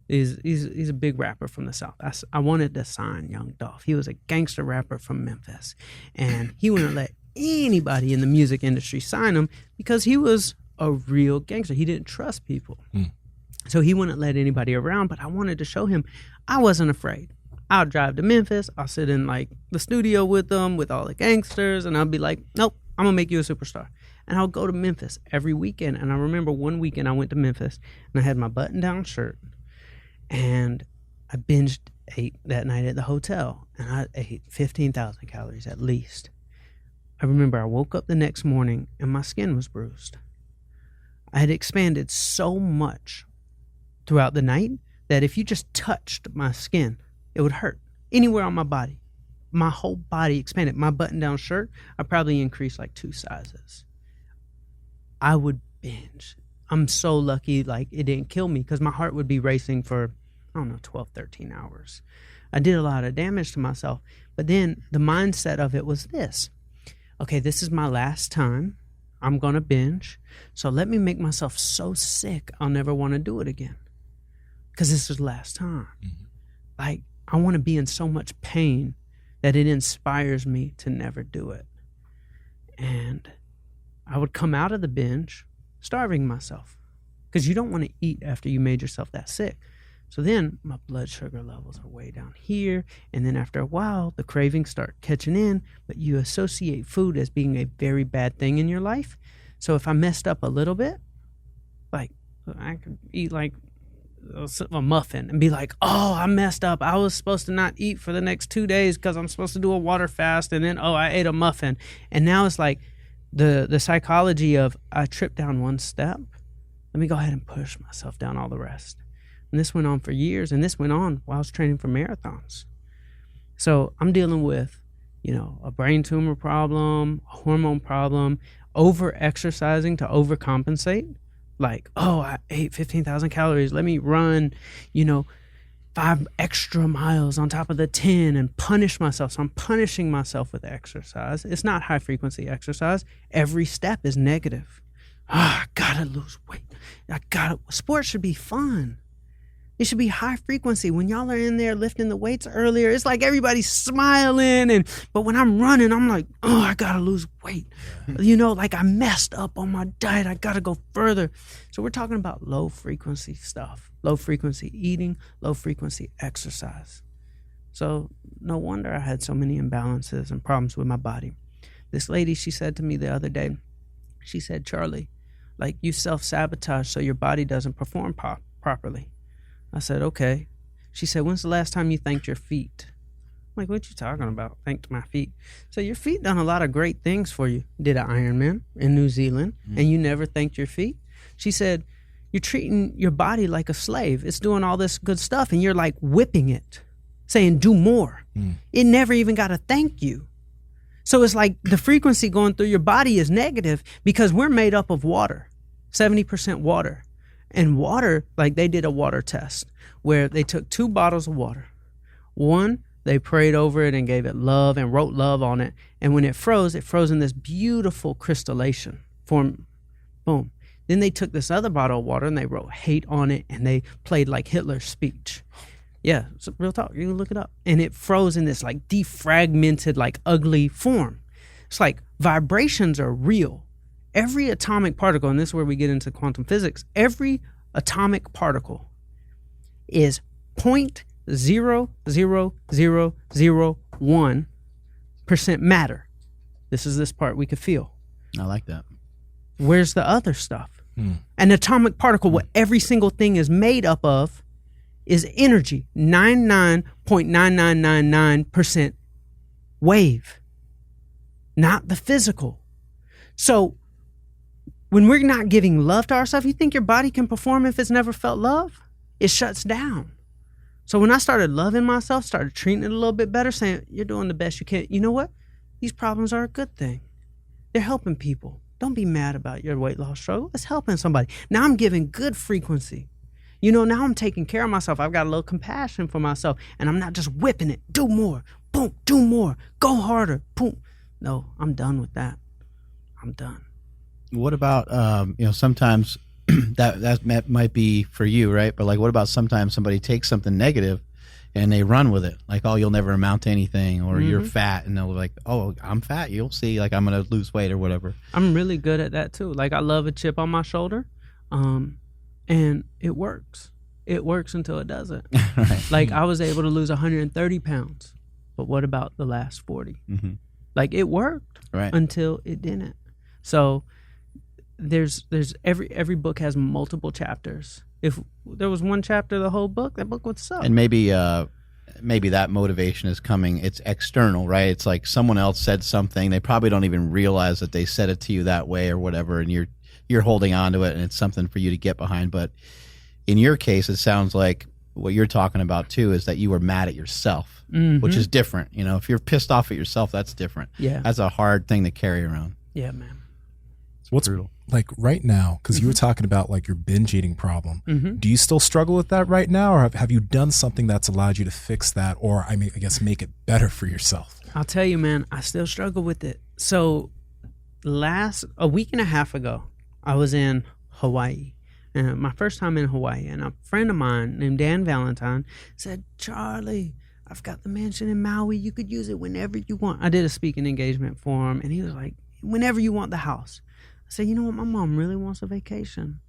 He's a big rapper from the South. I wanted to sign Young Dolph. He was a gangster rapper from Memphis. And he wouldn't let anybody in the music industry sign him because he was a real gangster. He didn't trust people. So he wouldn't let anybody around, but I wanted to show him I wasn't afraid. I'll drive to Memphis. I'll sit in like the studio with them, with all the gangsters, and I'll be like, nope, I'm going to make you a superstar. And I'll go to Memphis every weekend. And I remember one weekend I went to Memphis and I had my button-down shirt and I ate that night at the hotel and I ate 15,000 calories at least. I remember I woke up the next morning and my skin was bruised. I had expanded so much throughout the night that if you just touched my skin, it would hurt anywhere on my body. My whole body expanded. My button-down shirt, I probably increased like 2 sizes. I would binge. I'm so lucky like it didn't kill me because my heart would be racing for, 12, 13 hours. I did a lot of damage to myself. But then the mindset of it was this. Okay, this is my last time. I'm going to binge. So let me make myself so sick I'll never want to do it again. Because this is the last time. Like, I want to be in so much pain that it inspires me to never do it. And I would come out of the binge starving myself because you don't want to eat after you made yourself that sick. So then my blood sugar levels are way down here. And then after a while, the cravings start catching in, but you associate food as being a very bad thing in your life. So if I messed up a little bit, like I could eat like a muffin and be like, oh, I messed up. I was supposed to not eat for the next 2 days because I'm supposed to do a water fast. And then, I ate a muffin. And now it's like the psychology of I tripped down one step. Let me go ahead and push myself down all the rest. And this went on for years. And this went on while I was training for marathons. So I'm dealing with, a brain tumor problem, a hormone problem, over exercising to overcompensate. Like, I ate 15,000 calories. Let me run, 5 extra miles on top of the 10 and punish myself. So I'm punishing myself with exercise. It's not high frequency exercise. Every step is negative. I gotta lose weight. Sports should be fun. It should be high frequency. When y'all are in there lifting the weights earlier, it's like everybody's smiling. But when I'm running, I'm like, I gotta lose weight. Like I messed up on my diet. I gotta go further. So we're talking about low frequency stuff, low frequency eating, low frequency exercise. So no wonder I had so many imbalances and problems with my body. This lady, she said to me the other day, she said, Charlie, like you self-sabotage so your body doesn't perform properly. I said, okay. She said, when's the last time you thanked your feet? I'm like, what you talking about? Thanked my feet. So your feet done a lot of great things for you. Did an Ironman in New Zealand, and you never thanked your feet? She said, you're treating your body like a slave. It's doing all this good stuff, and you're like whipping it, saying, do more. It never even got to thank you. So it's like the frequency going through your body is negative because we're made up of water, 70% water. And water, like they did a water test where they took 2 bottles of water. One, they prayed over it and gave it love and wrote love on it. And when it froze in this beautiful crystallization form. Boom. Then they took this other bottle of water and they wrote hate on it and they played like Hitler's speech. Yeah, it's real talk. You can look it up. And it froze in this like defragmented, like ugly form. It's like vibrations are real. Every atomic particle, and this is where we get into quantum physics, every atomic particle is 0.00001% matter. This is this part we could feel. I like that. Where's the other stuff? An atomic particle, what every single thing is made up of, is energy, 99.9999% wave, not the physical. So when we're not giving love to ourselves, you think your body can perform if it's never felt love? It shuts down. So when I started loving myself, started treating it a little bit better, saying, you're doing the best you can. You know what? These problems are a good thing. They're helping people. Don't be mad about your weight loss struggle. It's helping somebody. Now I'm giving good frequency. You know, now I'm taking care of myself. I've got a little compassion for myself, and I'm not just whipping it. Do more. Boom. Do more. Go harder. Boom. No, I'm done with that. I'm done. What about, sometimes that might be for you, right? But like, what about sometimes somebody takes something negative and they run with it? Like, oh, you'll never amount to anything, or you're fat. And they're like, oh, I'm fat. You'll see, like, I'm going to lose weight or whatever. I'm really good at that too. Like, I love a chip on my shoulder. And it works. It works until it doesn't. Right. Like, I was able to lose 130 pounds. But what about the last 40? Mm-hmm. Like, it worked until it didn't. So there's every book has multiple chapters. If there was one chapter, the whole book, that book would suck. And maybe that motivation is coming. It's external, right? It's like someone else said something. They probably don't even realize that they said it to you that way or whatever, and you're holding on to it, and it's something for you to get behind. But in your case, it sounds like what you're talking about too is that you were mad at yourself, which is different. You know, if you're pissed off at yourself, that's different. Yeah, that's a hard thing to carry around. Yeah, man. What's brutal. Like right now, because you were talking about like your binge eating problem. Do you still struggle with that right now, or have you done something that's allowed you to fix that, or I guess make it better for yourself? I'll tell you, man, I still struggle with it. So a week and a half ago, I was in Hawaii, and my first time in Hawaii, and a friend of mine named Dan Valentine said, Charlie, I've got the mansion in Maui. You could use it whenever you want. I did a speaking engagement for him, and he was like, whenever you want the house. I said, you know what? My mom really wants a vacation.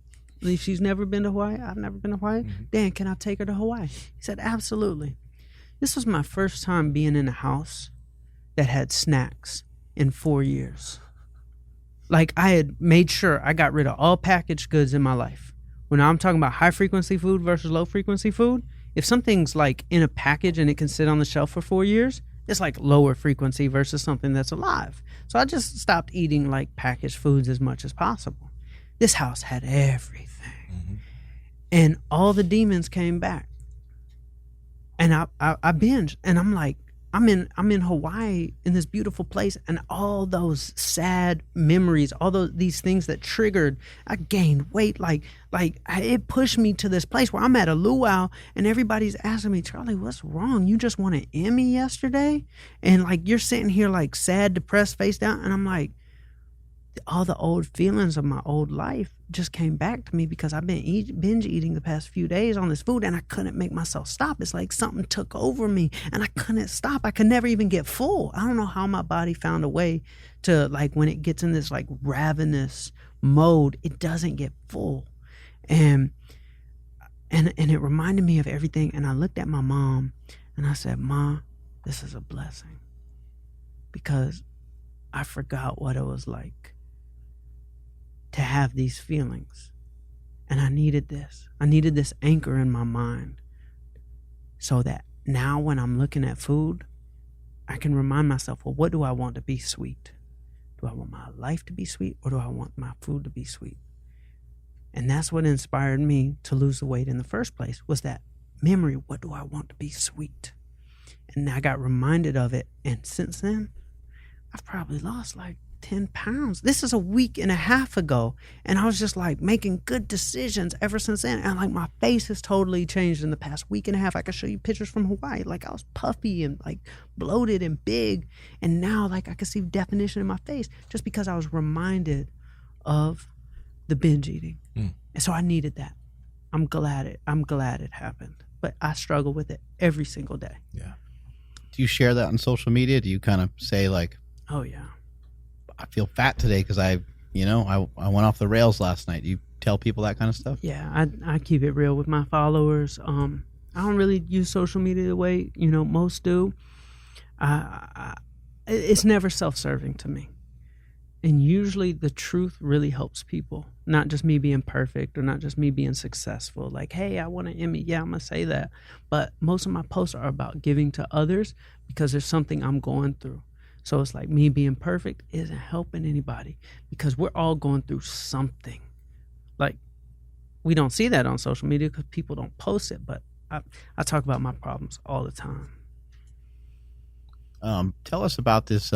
She's never been to Hawaii. I've never been to Hawaii. Dan, can I take her to Hawaii? He said, absolutely. This was my first time being in a house that had snacks in 4 years. Like, I had made sure I got rid of all packaged goods in my life. When I'm talking about high frequency food versus low frequency food, if something's like in a package and it can sit on the shelf for 4 years, it's like lower frequency versus something that's alive. So I just stopped eating like packaged foods as much as possible. This house had everything. And all the demons came back. And I binged, and I'm like, I'm in Hawaii in this beautiful place, and all those sad memories, these things that triggered, I gained weight. It pushed me to this place where I'm at a luau, and everybody's asking me, Charlie, what's wrong? You just won an Emmy yesterday, and like you're sitting here like sad, depressed, face down, and I'm like, all the old feelings of my old life just came back to me because I've been binge eating the past few days on this food, and I couldn't make myself stop. It's like something took over me and I couldn't stop. I could never even get full. I don't know how my body found a way to, like, when it gets in this like ravenous mode, it doesn't get full. And it reminded me of everything. And I looked at my mom and I said, Ma, this is a blessing, because I forgot what it was like to have these feelings. And I needed this. I needed this anchor in my mind so that now when I'm looking at food, I can remind myself, well, what do I want to be sweet? Do I want my life to be sweet, or do I want my food to be sweet? And that's what inspired me to lose the weight in the first place, was that memory. What do I want to be sweet? And I got reminded of it. And since then, I've probably lost like 10 pounds. This is a week and a half ago. And I was just like making good decisions ever since then. And like my face has totally changed in the past week and a half. I could show you pictures from Hawaii. Like I was puffy and like bloated and big. And now like I can see definition in my face just because I was reminded of the binge eating. And so I needed that. I'm glad it happened. But I struggle with it every single day. Yeah. Do you share that on social media? Do you kind of say like, oh yeah, I feel fat today because I went off the rails last night? Do you tell people that kind of stuff? Yeah, I keep it real with my followers. I don't really use social media the way most do. It's never self-serving to me, and usually the truth really helps people. Not just me being perfect or not just me being successful. Like, hey, I want an Emmy. Yeah, I'm gonna say that. But most of my posts are about giving to others because there's something I'm going through. So it's like me being perfect isn't helping anybody because we're all going through something. Like, we don't see that on social media because people don't post it, but I talk about my problems all the time. Tell us about this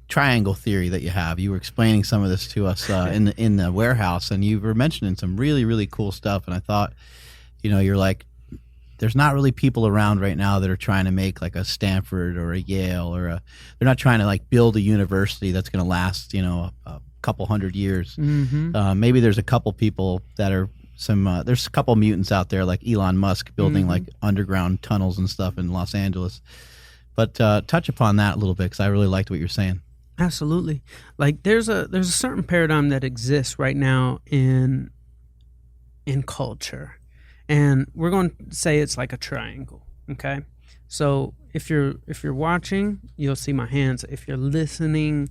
triangle theory that you have. You were explaining some of this to us in the warehouse, and you were mentioning some really, really cool stuff. And I thought, you're like, there's not really people around right now that are trying to make like a Stanford or a Yale they're not trying to like build a university that's going to last, a couple hundred years. Mm-hmm. Maybe there's a couple people that are there's a couple mutants out there like Elon Musk building like underground tunnels and stuff in Los Angeles. But touch upon that a little bit, because I really liked what you're saying. Absolutely. Like there's a certain paradigm that exists right now in culture. And we're going to say it's like a triangle, okay? So if you're watching, you'll see my hands. If you're listening,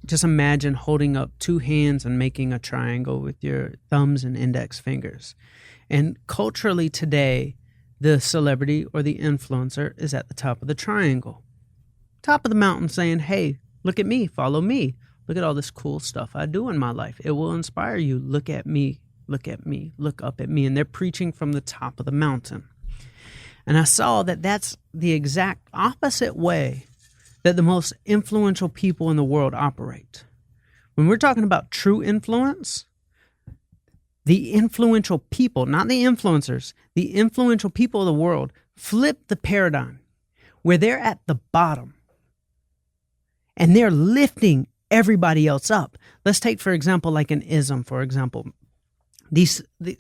just imagine holding up two hands and making a triangle with your thumbs and index fingers. And culturally today, the celebrity or the influencer is at the top of the triangle, top of the mountain, saying, hey, look at me, follow me. Look at all this cool stuff I do in my life. It will inspire you. Look at me, look at me, look up at me. And they're preaching from the top of the mountain. And I saw that that's the exact opposite way that the most influential people in the world operate. When we're talking about true influence, the influential people, not the influencers, the influential people of the world flip the paradigm where they're at the bottom and they're lifting everybody else up. Let's take, for example, like an ism, for example. The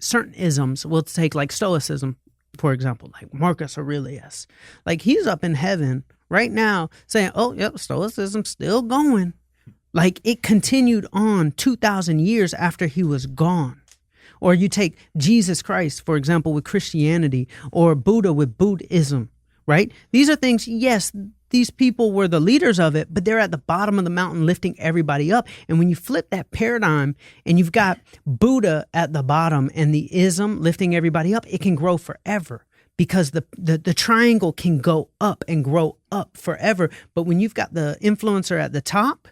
certain isms, we'll take like Stoicism, for example, like Marcus Aurelius. Like he's up in heaven right now saying, oh, yep, Stoicism's still going. Like it continued on 2,000 years after he was gone. Or you take Jesus Christ, for example, with Christianity, or Buddha with Buddhism, right? These are things, yes, these people were the leaders of it, but they're at the bottom of the mountain lifting everybody up. And when you flip that paradigm and you've got Buddha at the bottom and the ism lifting everybody up, it can grow forever because the triangle can go up and grow up forever. But when you've got the influencer at the top,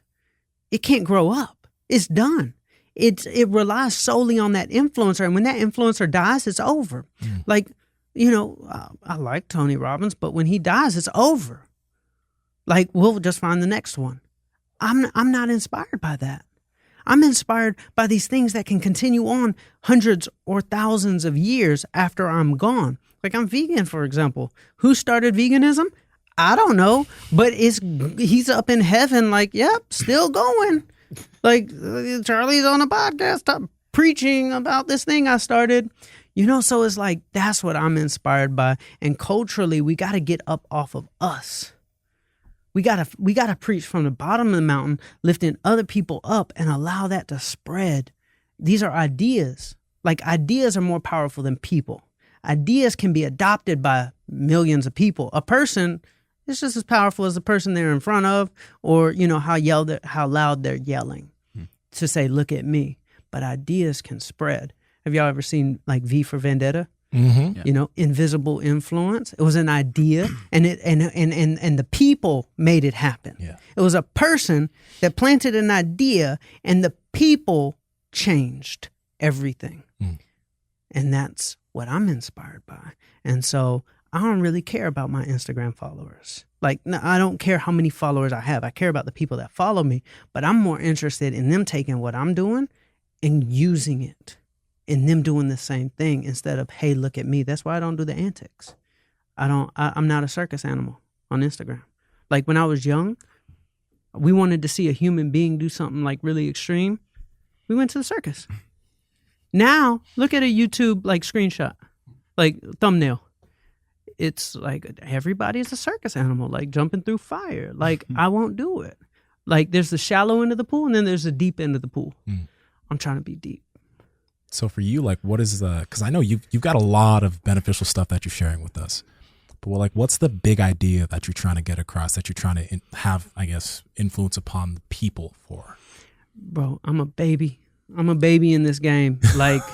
it can't grow up. It's done. It relies solely on that influencer. And when that influencer dies, it's over. Like, I like Tony Robbins, but when he dies, it's over. Like, we'll just find the next one. I'm not inspired by that. I'm inspired by these things that can continue on hundreds or thousands of years after I'm gone. Like I'm vegan, for example. Who started veganism? I don't know, but he's up in heaven like, yep, still going. Like Charlie's on a podcast preaching about this thing I started. So it's like, that's what I'm inspired by. And culturally, we got to get up off of us. We gotta preach from the bottom of the mountain, lifting other people up and allow that to spread. These are ideas. Like ideas are more powerful than people. Ideas can be adopted by millions of people. A person is just as powerful as the person they're in front of, or how loud they're yelling to say, look at me. But ideas can spread. Have y'all ever seen like V for Vendetta? Mm-hmm. Invisible influence. It was an idea, and the people made it happen. Yeah. It was a person that planted an idea, and the people changed everything. And that's what I'm inspired by. And so I don't really care about my Instagram followers. Like, no, I don't care how many followers I have. I care about the people that follow me, but I'm more interested in them taking what I'm doing and using it. And them doing the same thing instead of, hey, look at me. That's why I don't do the antics. I'm not a circus animal on Instagram. Like when I was young, we wanted to see a human being do something like really extreme. We went to the circus. Now, look at a YouTube like screenshot, like thumbnail. It's like everybody's a circus animal, like jumping through fire. Like I won't do it. Like there's the shallow end of the pool and then there's the deep end of the pool. I'm trying to be deep. So for you, like, what is because I know you've got a lot of beneficial stuff that you're sharing with us, but what's the big idea that you're trying to get across, that you're trying to have, I guess, influence upon the people for? Bro, I'm a baby. I'm a baby in this game. Like,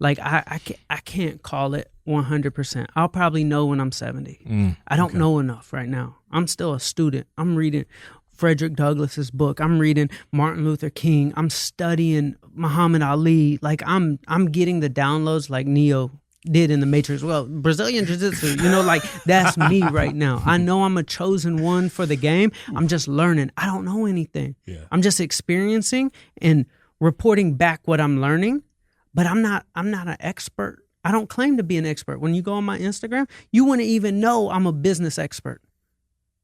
I can't call it 100%. I'll probably know when I'm 70. I don't know enough right now. I'm still a student. I'm reading Frederick Douglass's book. I'm reading Martin Luther King. I'm studying Muhammad Ali. Like I'm getting the downloads like Neo did in the Matrix. Well, Brazilian Jiu-Jitsu, you know, like that's me right now. I know I'm a chosen one for the game. I'm just learning. I don't know anything. Yeah. I'm just experiencing and reporting back what I'm learning, but I'm not an expert. I don't claim to be an expert. When you go on my Instagram, you wouldn't even know I'm a business expert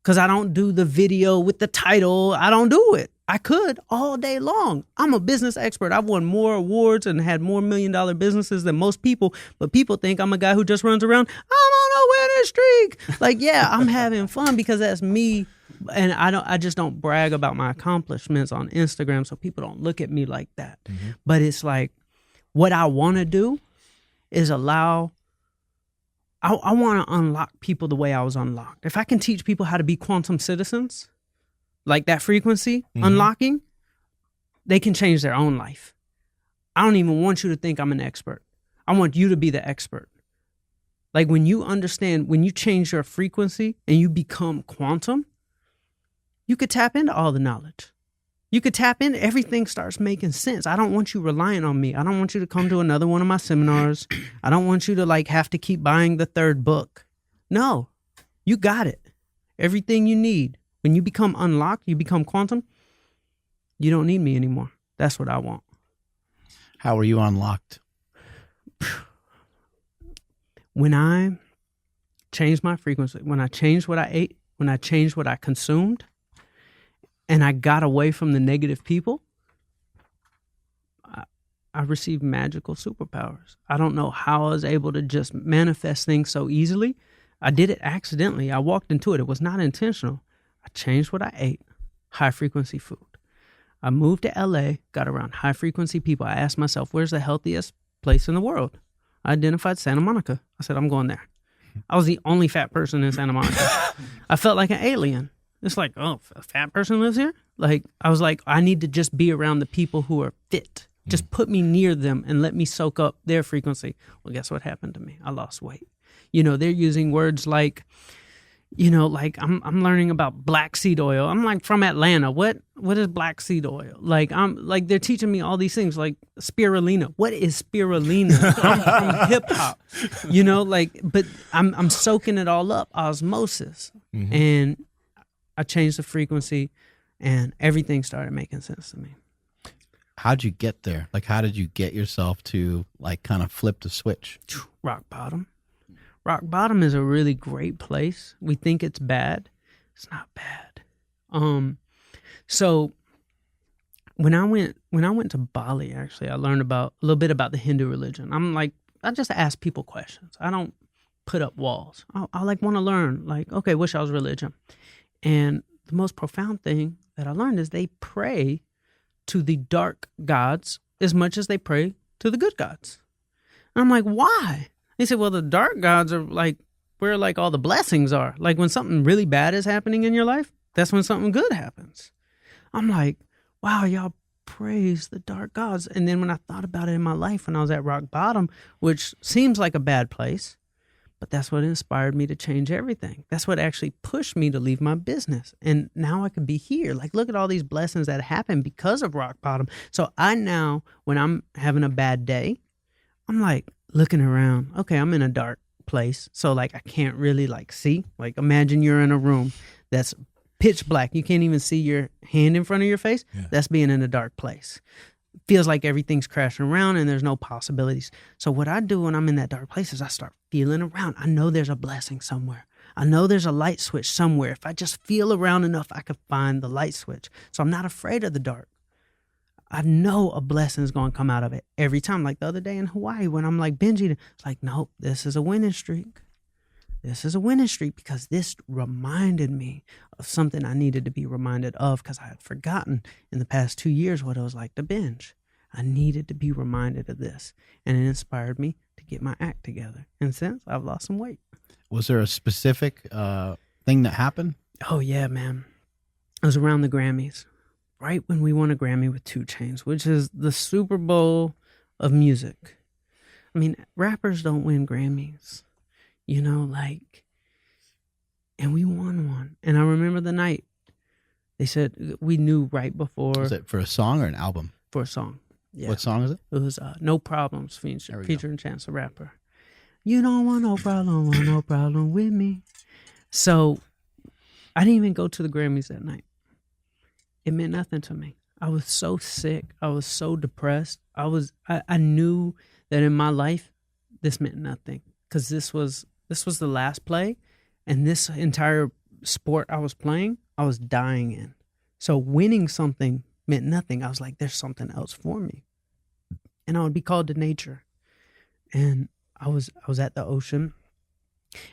because I don't do the video with the title. I don't do it. I could all day long. I'm a business expert. I've won more awards and had more $1 million businesses than most people, but people think I'm a guy who just runs around, I'm on a winning streak. Like, yeah, I'm having fun because that's me. And I just don't brag about my accomplishments on Instagram so people don't look at me like that. Mm-hmm. But it's like what I want to do is allow I want to unlock people the way I was unlocked. If I can teach people how to be quantum citizens, like that frequency unlocking, they can change their own life. I don't even want you to think I'm an expert. I want you to be the expert. Like when you understand, when you change your frequency and you become quantum, you could tap into all the knowledge. You could tap in, everything starts making sense. I don't want you relying on me. I don't want you to come to another one of my seminars. I don't want you to like have to keep buying the third book. No, you got it. Everything you need. When you become unlocked, you become quantum, you don't need me anymore. That's what I want. How were you unlocked? When I changed my frequency, when I changed what I ate, when I changed what I consumed, and I got away from the negative people, I received magical superpowers. I don't know how I was able to just manifest things so easily. I did it accidentally. I walked into it. It was not intentional. I changed what I ate, high frequency food. I moved to LA, got around high frequency people. I asked myself, where's the healthiest place in the world? I identified Santa Monica. I said, I'm going there. I was the only fat person in Santa Monica. I felt like an alien. It's like, oh, a fat person lives here? Like, I was like, I need to just be around the people who are fit. Just put me near them and let me soak up their frequency. Well, guess what happened to me? I lost weight. You know, they're using words like, you know, like I'm learning about black seed oil. I'm like from Atlanta. What is black seed oil? Like they're teaching me all these things like spirulina. What is spirulina? I'm from hip hop. You know, like, but I'm soaking it all up, osmosis. Mm-hmm. And I changed the frequency and everything started making sense to me. How'd you get there? Like, how did you get yourself to like kind of flip the switch? Rock bottom. Rock bottom is a really great place. We think it's bad. It's not bad. So when I went to Bali, actually, I learned about a little bit about the Hindu religion. I just ask people questions. I don't put up walls. I like want to learn, like, okay, what's y'all's religion? And the most profound thing that I learned is they pray to the dark gods as much as they pray to the good gods. And I'm like, why? They said, well, the dark gods are like where like all the blessings are. Like when something really bad is happening in your life, that's when something good happens. I'm like, wow, y'all praise the dark gods. And then when I thought about it in my life when I was at rock bottom, which seems like a bad place, but that's what inspired me to change everything. That's what actually pushed me to leave my business. And now I could be here. Like, look at all these blessings that happened because of rock bottom. So I now, when I'm having a bad day, I'm like, looking around, okay, I'm in a dark place. So like, I can't really like see, like imagine you're in a room that's pitch black. You can't even see your hand in front of your face. Yeah. That's being in a dark place. Feels like everything's crashing around and there's no possibilities. So what I do when I'm in that dark place is I start feeling around. I know there's a blessing somewhere. I know there's a light switch somewhere. If I just feel around enough, I could find the light switch. So I'm not afraid of the dark. I know a blessing is going to come out of it every time. Like the other day in Hawaii when I'm like binge eating, it's like, nope, this is a winning streak. This is a winning streak because this reminded me of something I needed to be reminded of because I had forgotten in the past 2 years what it was like to binge. I needed to be reminded of this, and it inspired me to get my act together. And since, I've lost some weight. Was there a specific thing that happened? Oh, yeah, man. It was around the Grammys. Right when we won a Grammy with 2 Chainz, which is the Super Bowl of music. I mean, rappers don't win Grammys, you know, like, and we won one. And I remember the night they said we knew right before. Was it for a song or an album? For a song. Yeah. What song is it? It was No Problems featuring Chance the Rapper. You don't want no problem with me. So I didn't even go to the Grammys that night. It meant nothing to me. I was so sick. I was so depressed. I knew that in my life, this meant nothing, because this was the last play, and this entire sport I was playing, I was dying in. So winning something meant nothing. I was like, there's something else for me. And I would be called to nature. And I was at the ocean,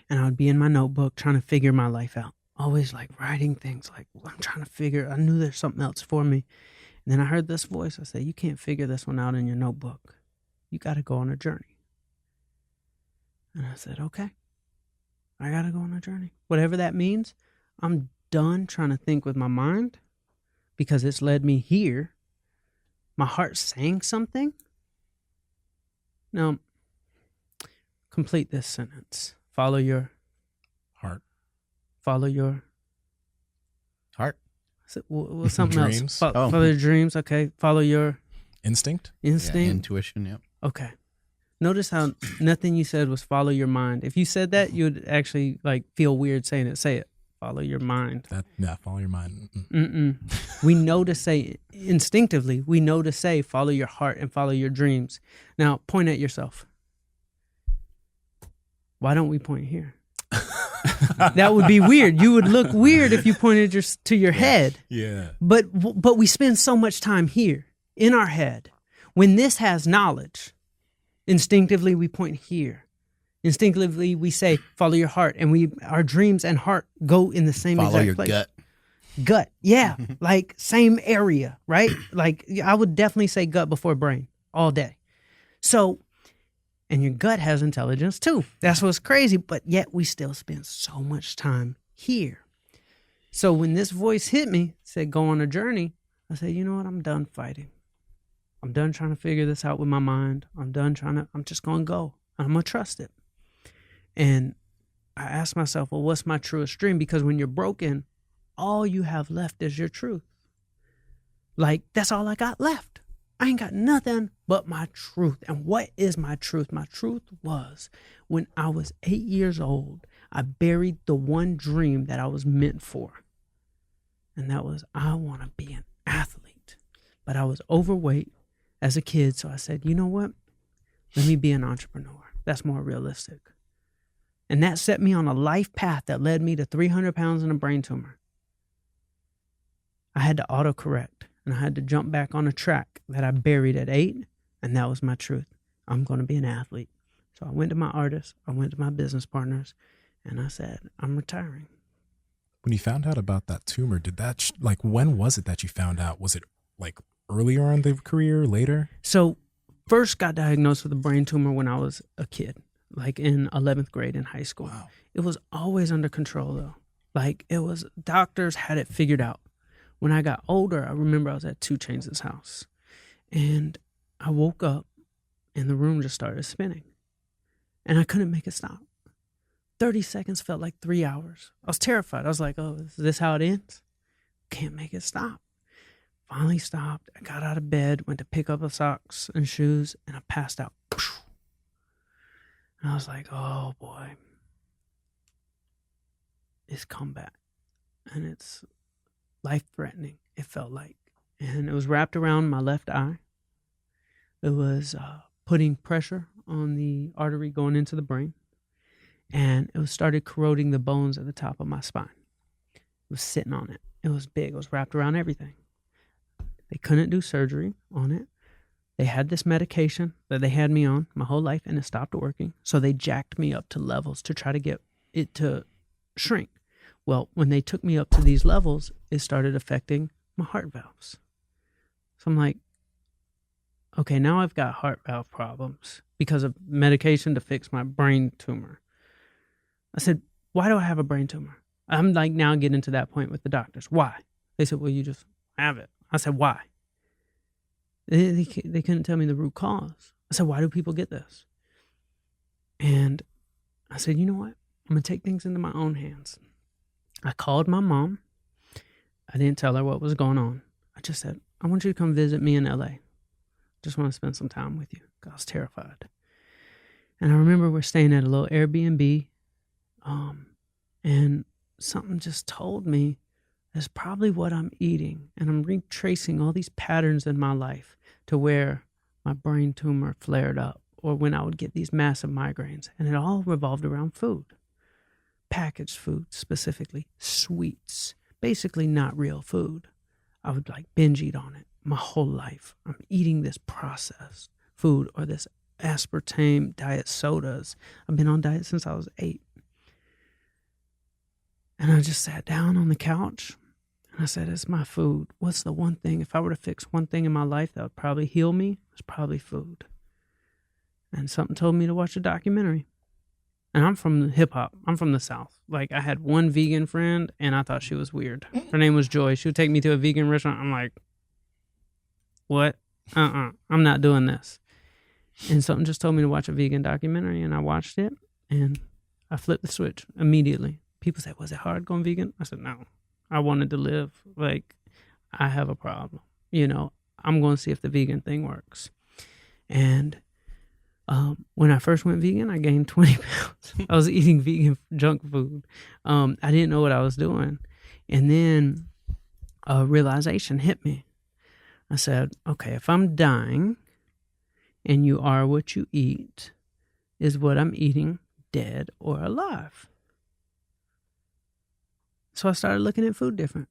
and I would be in my notebook trying to figure my life out. Always like writing things like, well, I'm trying to figure, I knew there's something else for me. And then I heard this voice. I said, you can't figure this one out in your notebook. You got to go on a journey. And I said, okay, I got to go on a journey. Whatever that means, I'm done trying to think with my mind, because it's led me here. My heart's saying something. Now, complete this sentence. Follow your Heart. Follow your Heart. Well, something Dreams. else. Follow your dreams. Okay. Follow your Instinct. instinct. Yeah, intuition. Yep. Okay. Notice how nothing you said was follow your mind. If you said that, you'd actually like feel weird saying it. Say it. Follow your mind. Follow your mind. We know to say instinctively. We know to say follow your heart and follow your dreams. Now point at yourself. Why don't we point here? That would be weird. You would look weird if you pointed to your head. Yeah. But we spend so much time here in our head. When this has knowledge, instinctively we point here. Instinctively we say follow your heart, and our dreams and heart go in the same Follow exact your place. gut. Yeah, like same area, right? Like I would definitely say gut before brain all day. So, and your gut has intelligence too. That's what's crazy, but yet we still spend so much time here. So when this voice hit me, said go on a journey, I said, you know what? I'm done fighting. I'm done trying to figure this out with my mind. I'm just going to go. I'm going to trust it. And I asked myself, well, what's my truest dream? Because when you're broken, all you have left is your truth. Like, that's all I got left. I ain't got nothing but my truth. And what is my truth? My truth was when I was 8 years old, I buried the one dream that I was meant for. And that was, I want to be an athlete. But I was overweight as a kid. So I said, you know what? Let me be an entrepreneur. That's more realistic. And that set me on a life path that led me to 300 pounds and a brain tumor. I had to autocorrect, and I had to jump back on a track that I buried at 8, and that was my truth. I'm going to be an athlete. So I went to my artists, I went to my business partners, and I said, I'm retiring. When you found out about that tumor, did that, when was it that you found out? Was it like earlier in the career, later? So first got diagnosed with a brain tumor when I was a kid, like in 11th grade in high school. Wow. It was always under control though. Like doctors had it figured out. When I got older, I remember I was at 2 Chainz's house, and I woke up and the room just started spinning, and I couldn't make it stop. 30 seconds felt like 3 hours. I was terrified. I was like, oh, is this how it ends? Can't make it stop. Finally stopped. I got out of bed, went to pick up the socks and shoes, and I passed out. And I was like, oh boy, it's come back. And it's life-threatening, it felt like. And it was wrapped around my left eye. It was putting pressure on the artery going into the brain. And it started corroding the bones at the top of my spine. It was sitting on it. It was big. It was wrapped around everything. They couldn't do surgery on it. They had this medication that they had me on my whole life, and it stopped working. So they jacked me up to levels to try to get it to shrink. Well, when they took me up to these levels, it started affecting my heart valves. So I'm like, okay, now I've got heart valve problems because of medication to fix my brain tumor. I said, why do I have a brain tumor? I'm like now getting to that point with the doctors. Why? They said, well, you just have it. I said, why? They couldn't tell me the root cause. I said, why do people get this? And I said, you know what? I'm going to take things into my own hands. I called my mom. I didn't tell her what was going on. I just said, I want you to come visit me in LA. Just want to spend some time with you because I was terrified. And I remember we're staying at a little Airbnb, and something just told me that's probably what I'm eating. And I'm retracing all these patterns in my life to where my brain tumor flared up, or when I would get these massive migraines. And it all revolved around food, packaged food specifically, sweets, basically not real food. I would like binge eat on it my whole life. I'm eating this processed food or this aspartame diet sodas. I've been on diet since I was 8. And I just sat down on the couch and I said, it's my food. What's the one thing, if I were to fix one thing in my life that would probably heal me, it's probably food. And something told me to watch a documentary. And I'm from hip hop. I'm from the South. Like, I had one vegan friend and I thought she was weird. Her name was Joy. She would take me to a vegan restaurant. I'm like, what? I'm not doing this. And something just told me to watch a vegan documentary, and I watched it and I flipped the switch immediately. People said, was it hard going vegan? I said, no. I wanted to live. Like, I have a problem. I'm going to see if the vegan thing works. And when I first went vegan, I gained 20 pounds. I was eating vegan junk food. I didn't know what I was doing. And then a realization hit me. I said, okay, if I'm dying and you are what you eat, is what I'm eating dead or alive? So I started looking at food different.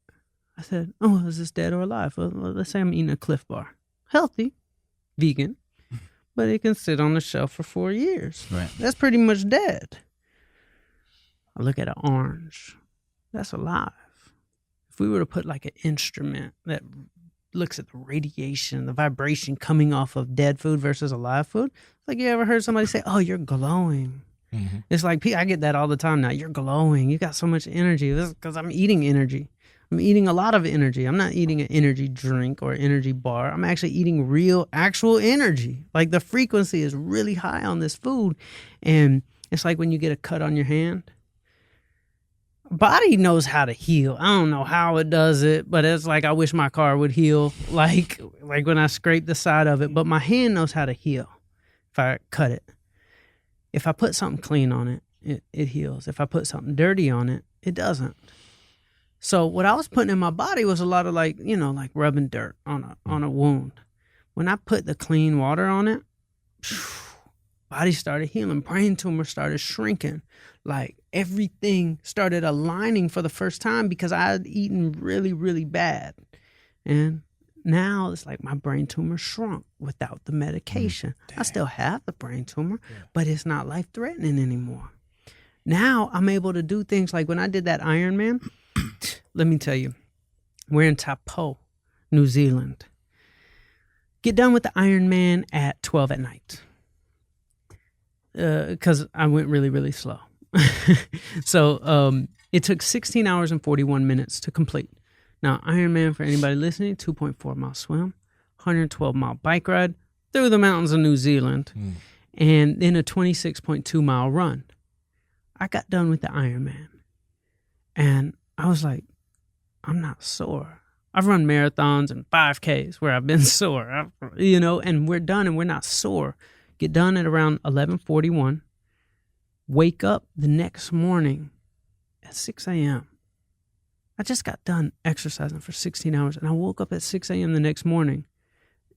I said, oh, is this dead or alive? Well, let's say I'm eating a Cliff Bar. Healthy, vegan, but it can sit on the shelf for 4 years. Right. That's pretty much dead. I look at an orange. That's alive. If we were to put like an instrument that looks at the radiation, the vibration coming off of dead food versus alive food, like, you ever heard somebody say, oh, you're glowing? Mm-hmm. It's like, I get that all the time now. You're glowing. You got so much energy. This is because I'm eating energy. I'm eating a lot of energy. I'm not eating an energy drink or energy bar. I'm actually eating real, actual energy. Like, the frequency is really high on this food. And it's like when you get a cut on your hand. Body knows how to heal. I don't know how it does it, but it's like, I wish my car would heal, like when I scrape the side of it. But my hand knows how to heal if I cut it. If I put something clean on it, it heals. If I put something dirty on it, it doesn't. So what I was putting in my body was a lot of like rubbing dirt on a wound. When I put the clean water on it, body started healing. Brain tumor started shrinking. Like, everything started aligning for the first time because I had eaten really, really bad. And now it's like my brain tumor shrunk without the medication. I still have the brain tumor, but it's not life-threatening anymore. Now I'm able to do things like when I did that Ironman, let me tell you, we're in Taupo, New Zealand. Get done with the Ironman at 12 at night because I went really, really slow. So it took 16 hours and 41 minutes to complete. Now, Ironman, for anybody listening, 2.4-mile swim, 112-mile bike ride through the mountains of New Zealand, and then a 26.2-mile run. I got done with the Ironman, and I was like, I'm not sore. I've run marathons and 5Ks where I've been sore, and we're done and we're not sore. Get done at around 11:41. Wake up the next morning at 6 a.m. I just got done exercising for 16 hours, and I woke up at 6 a.m. the next morning,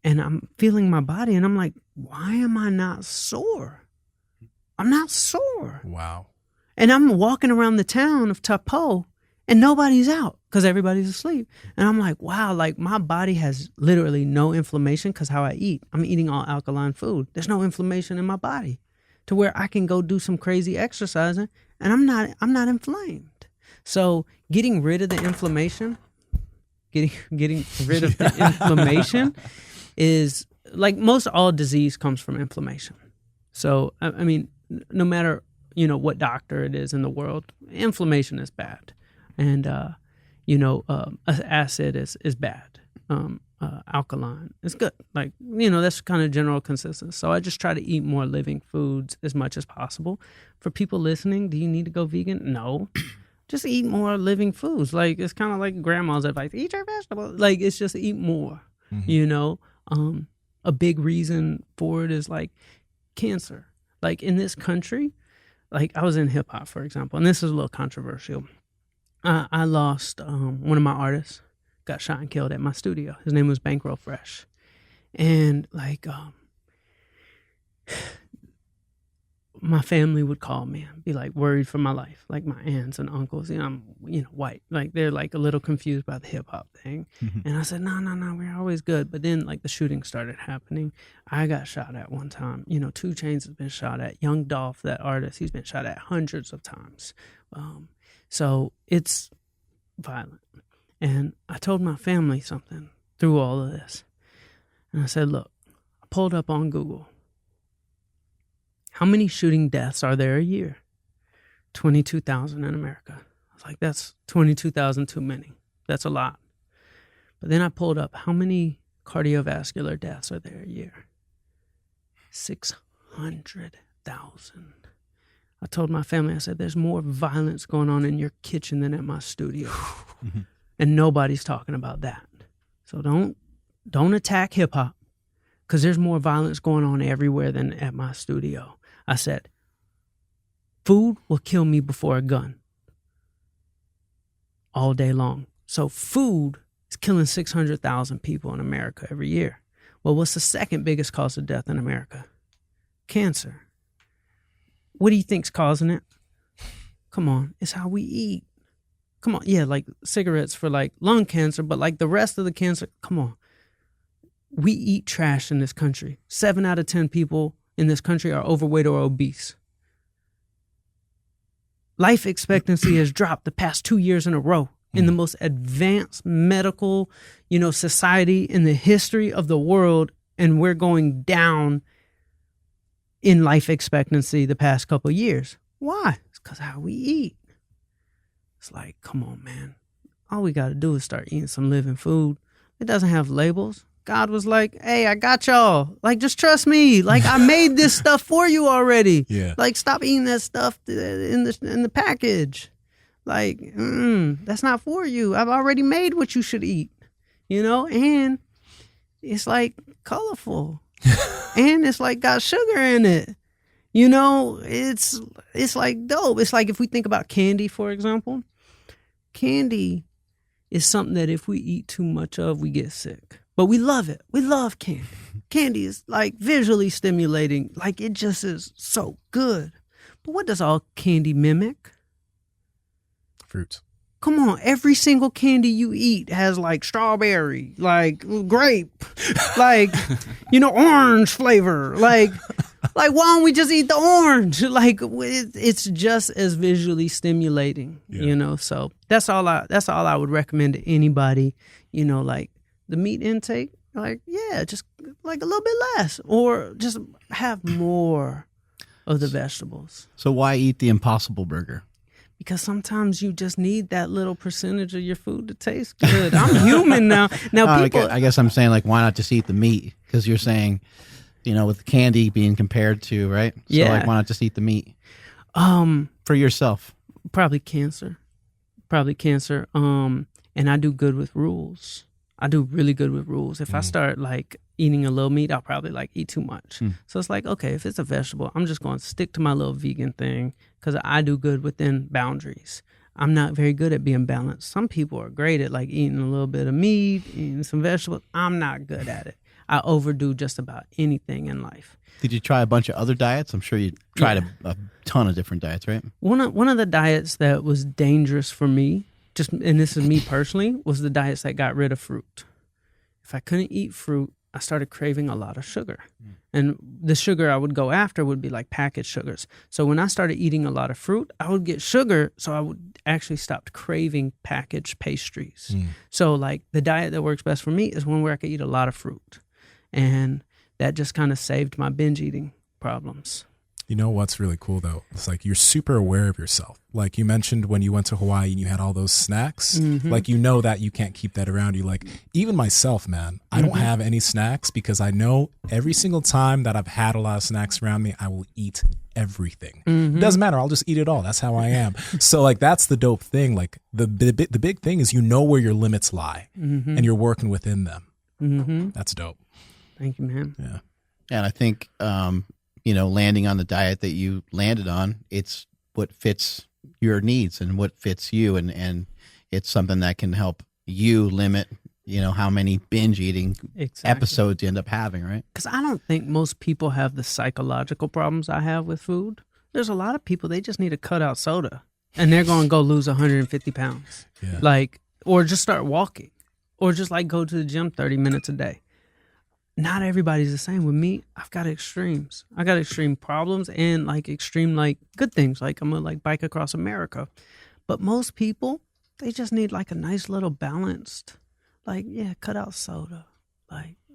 and I'm feeling my body, and I'm like, why am I not sore? I'm not sore. Wow. And I'm walking around the town of Taupo, and nobody's out because everybody's asleep. And I'm like, wow, like, my body has literally no inflammation because how I eat. I'm eating all alkaline food. There's no inflammation in my body to where I can go do some crazy exercising, and I'm not inflamed. So getting rid of the inflammation, getting rid of the inflammation is like, most all disease comes from inflammation. So, I mean, no matter, what doctor it is in the world, inflammation is bad. And, acid is bad. Alkaline is good. Like, that's kind of general consensus. So I just try to eat more living foods as much as possible. For people listening, do you need to go vegan? No. Just eat more living foods. Like, it's kind of like grandma's advice, eat your vegetables. Like, it's just eat more, A big reason for it is like cancer. Like in this country, like I was in hip hop, for example, and this is a little controversial. I lost one of my artists, got shot and killed at my studio. His name was Bankroll Fresh. And like my family would call me and be like worried for my life, like my aunts and uncles. I'm white, like they're like a little confused by the hip hop thing. And I said, no, we're always good. But then like the shooting started happening. I got shot at one time. 2 Chainz has been shot at. Young Dolph, that artist, he's been shot at hundreds of times. So it's violent. And I told my family something through all of this. And I said, look, I pulled up on Google. How many shooting deaths are there a year? 22,000 in America. I was like, that's 22,000 too many. That's a lot. But then I pulled up, how many cardiovascular deaths are there a year? 600,000. I told my family, I said, there's more violence going on in your kitchen than at my studio. And nobody's talking about that. So don't attack hip hop, because there's more violence going on everywhere than at my studio. I said, food will kill me before a gun all day long. So food is killing 600,000 people in America every year. Well, what's the second biggest cause of death in America? Cancer. What do you think's causing it? Come on, it's how we eat. Come on, yeah, like cigarettes for like lung cancer, but like the rest of the cancer, come on. We eat trash in this country. 7 out of 10 people in this country are overweight or obese. Life expectancy has dropped the past 2 years in a row in the most advanced medical, society in the history of the world, and we're going down in life expectancy the past couple of years. Why? It's because of how we eat. It's like, come on, man. All we got to do is start eating some living food. It doesn't have labels. God was like, hey, I got y'all. Like, just trust me. Like, I made this stuff for you already. Yeah. Like, stop eating that stuff in the package. Like, that's not for you. I've already made what you should eat. And it's like colorful. And it's like got sugar in it. It's like dope. It's like if we think about candy, for example. Candy is something that if we eat too much of, we get sick. But we love it. We love candy. Candy is like visually stimulating. Like it just is so good. But what does all candy mimic? Fruits. Come on, every single candy you eat has like strawberry, like grape, like, orange flavor. Like why don't we just eat the orange? Like it's just as visually stimulating, So that's all I would recommend to anybody, like the meat intake, like, yeah, just like a little bit less or just have more of the vegetables. So why eat the Impossible Burger? Because sometimes you just need that little percentage of your food to taste good. I'm human now. Now people, I guess I'm saying, like, why not just eat the meat? Because you're saying, with candy being compared to, right? So, yeah. like, why not just eat the meat? For yourself. Probably cancer. And I do good with rules. I do really good with rules. If I start like eating a little meat, I'll probably like eat too much. So it's like, okay, if it's a vegetable, I'm just going to stick to my little vegan thing because I do good within boundaries. I'm not very good at being balanced. Some people are great at like eating a little bit of meat, eating some vegetables. I'm not good at it. I overdo just about anything in life. Did you try a bunch of other diets? I'm sure you tried a ton of different diets, right? One of the diets that was dangerous for me, and this is me personally, was the diets that got rid of fruit. If I couldn't eat fruit, I started craving a lot of sugar. And the sugar I would go after would be like packaged sugars. So when I started eating a lot of fruit, I would get sugar, so I would actually stop craving packaged pastries. So like the diet that works best for me is one where I could eat a lot of fruit. And that just kind of saved my binge eating problems. You know what's really cool though? It's like you're super aware of yourself. Like you mentioned when you went to Hawaii and you had all those snacks, like that you can't keep that around you. Like even myself, man, I don't have any snacks because I know every single time that I've had a lot of snacks around me, I will eat everything. It doesn't matter. I'll just eat it all. That's how I am. So like that's the dope thing. Like the big thing is where your limits lie and you're working within them. That's dope. Thank you, man. Yeah. And I think landing on the diet that you landed on. It's what fits your needs and what fits you. And it's something that can help you limit, how many binge eating episodes you end up having, right? Because I don't think most people have the psychological problems I have with food. There's a lot of people, they just need to cut out soda and they're going to go lose 150 pounds. Yeah. Or just start walking or just go to the gym 30 minutes a day. Not everybody's the same. With me, I've got extremes. I got extreme problems and extreme good things. I'm gonna bike across America. But most people, they just need a nice little balanced, cut out soda.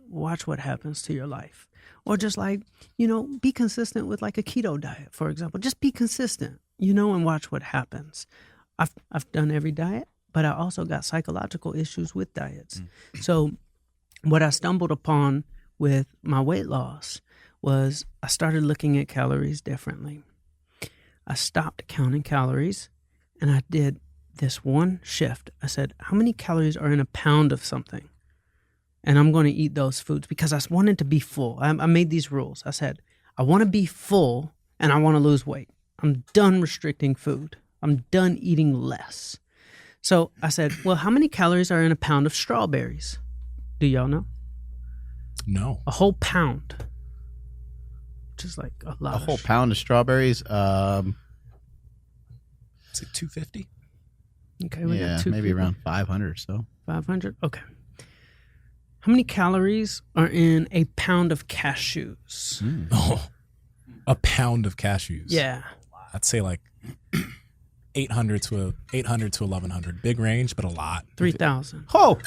Watch what happens to your life. Or just be consistent with a keto diet, for example. Just be consistent, and watch what happens. I've done every diet, but I also got psychological issues with diets. So what I stumbled upon with my weight loss was I started looking at calories differently. I stopped counting calories and I did this one shift. I said, how many calories are in a pound of something? And I'm going to eat those foods because I wanted to be full. I made these rules. I said, I want to be full and I want to lose weight. I'm done restricting food. I'm done eating less. So I said, well, how many calories are in a pound of strawberries? Do y'all know? No. A whole pound. Which is a lot. A whole pound of strawberries. Is it 250? Okay, we got yeah, 250. maybe around 500 or so. 500? Okay. How many calories are in a pound of cashews? Oh, a pound of cashews. Yeah. I'd say 800 to 1100. Big range, but a lot. 3,000. Oh,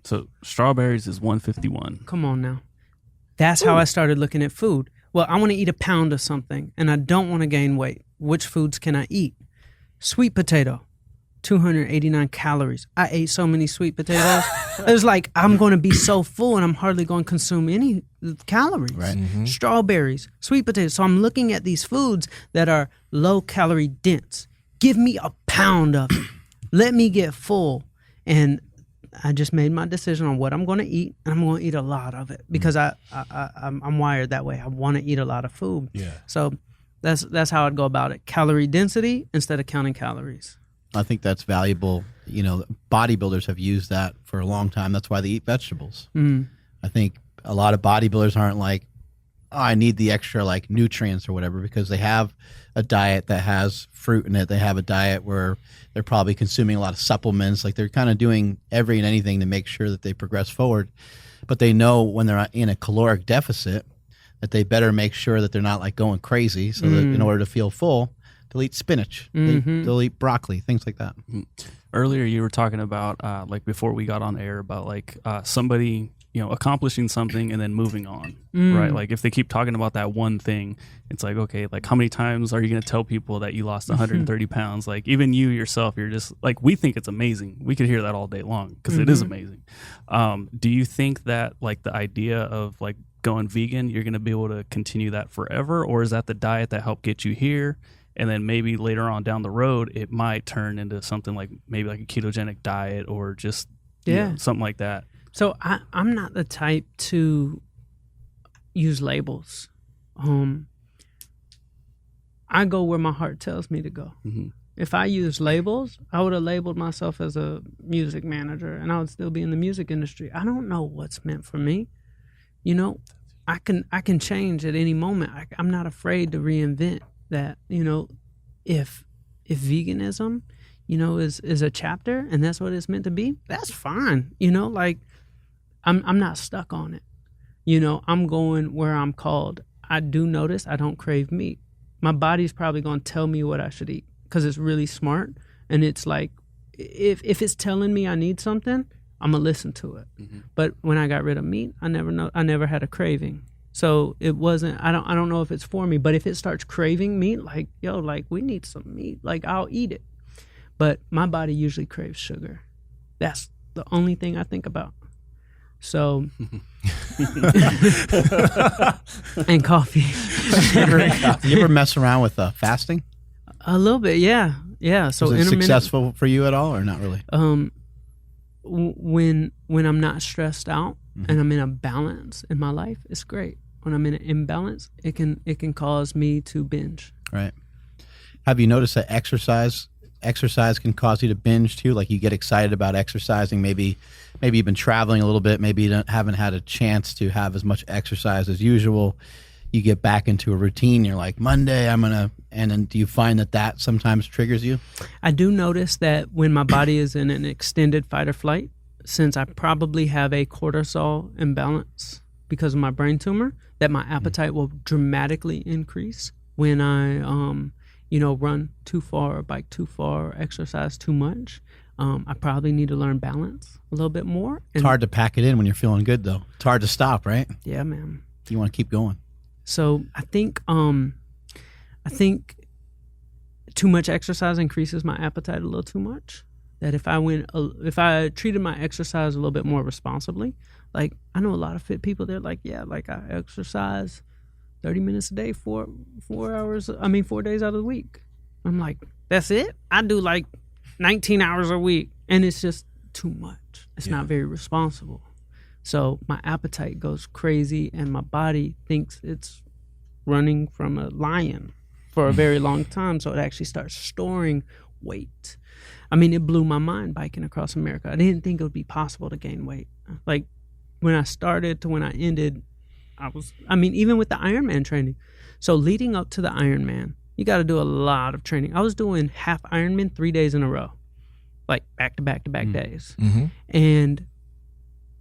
So strawberries is 151. Come on now. That's how I started looking at food. Well, I want to eat a pound of something and I don't want to gain weight. Which foods can I eat? Sweet potato, 289 calories. I ate so many sweet potatoes. It was I'm going to be so full and I'm hardly going to consume any calories. Right. Mm-hmm. Strawberries, sweet potatoes. So I'm looking at these foods that are low calorie dense. Give me a pound of it. Let me get full. And I just made my decision on what I'm going to eat, and I'm going to eat a lot of it because I'm wired that way. I want to eat a lot of food. Yeah. So that's how I'd go about it. Calorie density instead of counting calories. I think that's valuable. Bodybuilders have used that for a long time. That's why they eat vegetables. I think a lot of bodybuilders aren't I need the extra nutrients or whatever because they have a diet that has fruit in it. They have a diet where they're probably consuming a lot of supplements. They're kind of doing every and anything to make sure that they progress forward. But they know when they're in a caloric deficit that they better make sure that they're not going crazy. So that in order to feel full, they'll eat spinach, they'll eat broccoli, things like that. Earlier you were talking about before we got on air about somebody accomplishing something and then moving on, right? If they keep talking about that one thing, it's okay, how many times are you going to tell people that you lost 130 pounds? Even you yourself, you're just we think it's amazing. We could hear that all day long because it is amazing. Do you think that the idea of going vegan, you're going to be able to continue that forever? Or is that the diet that helped get you here? And then maybe later on down the road, it might turn into something maybe a ketogenic diet or just something like that. So I'm not the type to use labels. I go where my heart tells me to go. Mm-hmm. If I use labels, I would have labeled myself as a music manager and I would still be in the music industry. I don't know what's meant for me. I can change at any moment. I'm not afraid to reinvent that. If veganism, is a chapter and that's what it's meant to be, that's fine. I'm not stuck on it. I'm going where I'm called. I do notice I don't crave meat. My body's probably going to tell me what I should eat because it's really smart. And it's if it's telling me I need something, I'm going to listen to it. Mm-hmm. But when I got rid of meat, I never had a craving. So it wasn't, I don't know if it's for me, but if it starts craving meat, we need some meat, I'll eat it. But my body usually craves sugar. That's the only thing I think about. So, and coffee. You ever mess around with fasting? A little bit, yeah. Yeah. So is it successful for you at all or not really? When I'm not stressed out and I'm in a balance in my life, it's great. when I'm in an imbalance, it can cause me to binge. Right. Have you noticed that exercise can cause you to binge too? Like you get excited about exercising. Maybe you've been traveling a little bit. Maybe you haven't had a chance to have as much exercise as usual. You get back into a routine. You're like, Monday, and then do you find that sometimes triggers you? I do notice that when my body is in an extended fight or flight, since I probably have a cortisol imbalance because of my brain tumor, that my appetite will dramatically increase when I, run too far or bike too far or exercise too much. I probably need to learn balance a little bit more. It's hard to pack it in when you're feeling good, though. It's hard to stop, right? Yeah, man. You want to keep going. So I think too much exercise increases my appetite a little too much. That if I treated my exercise a little bit more responsibly, like I know a lot of fit people, they're like, yeah, like I exercise 30 minutes a day, 4 days out of the week. I'm like, that's it? I do like 19 hours a week, and it's just too much. It's not very responsible. So my appetite goes crazy, and my body thinks it's running from a lion for a very long time, so it actually starts storing weight. I mean, it blew my mind biking across America. I didn't think it would be possible to gain weight. Like when I started to when I ended, even with the Ironman training. So leading up to the Ironman, you got to do a lot of training. I was doing half Ironman 3 days in a row, like back to back to back days. Mm-hmm. And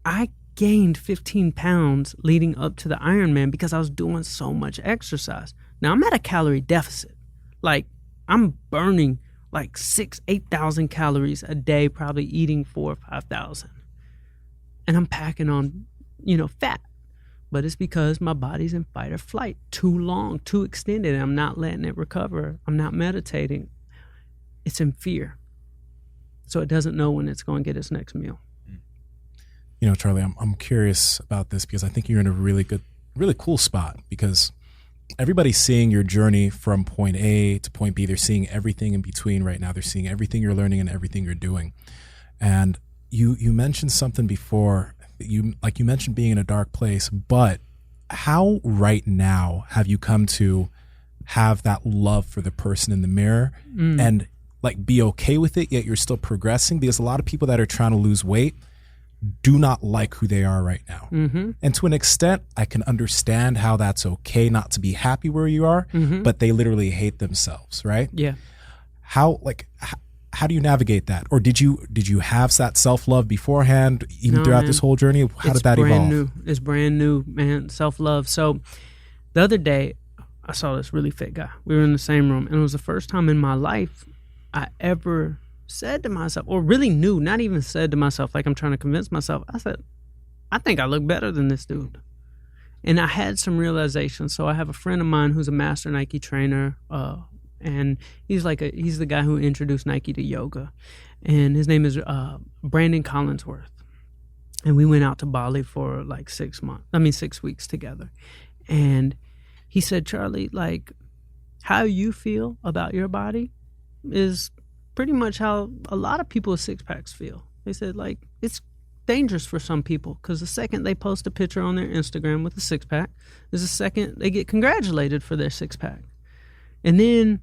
I gained 15 pounds leading up to the Ironman because I was doing so much exercise. Now I'm at a calorie deficit. Like I'm burning like 8,000 calories a day, probably eating 4,000 or 5,000. And I'm packing on, fat. But it's because my body's in fight or flight too long, too extended. And I'm not letting it recover. I'm not meditating. It's in fear. So it doesn't know when it's going to get its next meal. Charlie, I'm curious about this because I think you're in a really cool spot because everybody's seeing your journey from point A to point B. They're seeing everything in between right now. They're seeing everything you're learning and everything you're doing. And you mentioned something before. You mentioned being in a dark place, but how right now have you come to have that love for the person in the mirror and like be okay with it, yet you're still progressing? Because a lot of people that are trying to lose weight do not like who they are right now. Mm-hmm. And to an extent, I can understand how that's okay not to be happy where you are, but they literally hate themselves, right? Yeah. How do you navigate that? Or did you have that self-love beforehand, even throughout this whole journey? How did that evolve? It's brand new, man, self-love. So the other day, I saw this really fit guy. We were in the same room, and it was the first time in my life I ever said to myself, or really knew, not even said to myself, like I'm trying to convince myself, I said, I think I look better than this dude. And I had some realizations. So I have a friend of mine who's a master Nike trainer, and he's the guy who introduced Nike to yoga. And his name is Brandon Collinsworth. And we went out to Bali for like 6 weeks together. And he said, Charlie, like how you feel about your body is pretty much how a lot of people with six packs feel. They said like it's dangerous for some people because the second they post a picture on their Instagram with a six pack is the second they get congratulated for their six pack. And then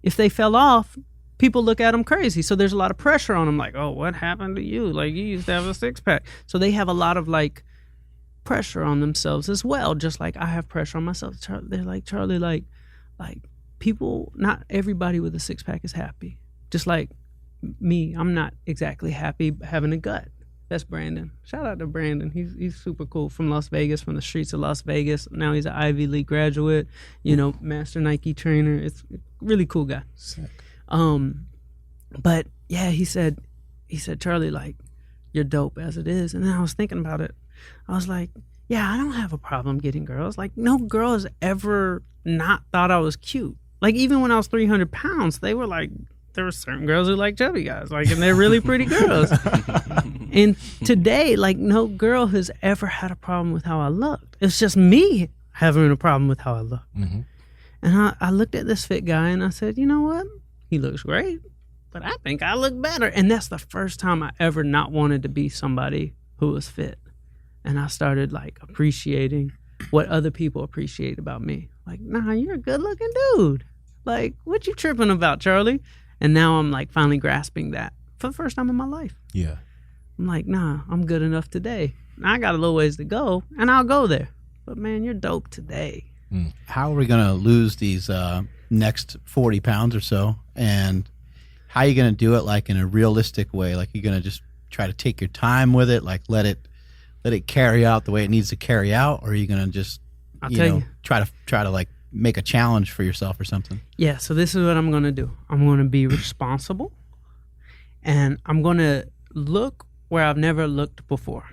if they fell off, people look at them crazy. So there's a lot of pressure on them like, oh, what happened to you? Like you used to have a six pack. So they have a lot of like pressure on themselves as well, just like I have pressure on myself. They're like, Charlie, like people, not everybody with a six pack is happy. Just like me, I'm not exactly happy having a gut. That's Brandon. Shout out to Brandon. He's super cool from Las Vegas, from the streets of Las Vegas. Now he's an Ivy League graduate, master Nike trainer. It's a really cool guy. Sick. But yeah, he said, Charlie, like, you're dope as it is. And then I was thinking about it. I was like, yeah, I don't have a problem getting girls. Like, no girl has ever not thought I was cute. Like, even when I was 300 pounds, they were like, there were certain girls who like chubby guys, like, and they're really pretty girls. And today, like, no girl has ever had a problem with how I looked. It's just me having a problem with how I look. Mm-hmm. And I looked at this fit guy and I said, you know what? He looks great, but I think I look better. And that's the first time I ever not wanted to be somebody who was fit. And I started like appreciating what other people appreciate about me. Like, nah, you're a good looking dude. Like, what you tripping about, Charlie? And now I'm like finally grasping that for the first time in my life. Yeah. I'm like, nah, I'm good enough today. Now I got a little ways to go, and I'll go there. But man, you're dope today. How are we going to lose these next 40 pounds or so? And how are you going to do it like in a realistic way? Like, you're going to just try to take your time with it, like let it carry out the way it needs to carry out, or are you going to just try to like make a challenge for yourself or something? Yeah, so this is what I'm going to do. I'm going to be responsible, and I'm going to look where I've never looked before.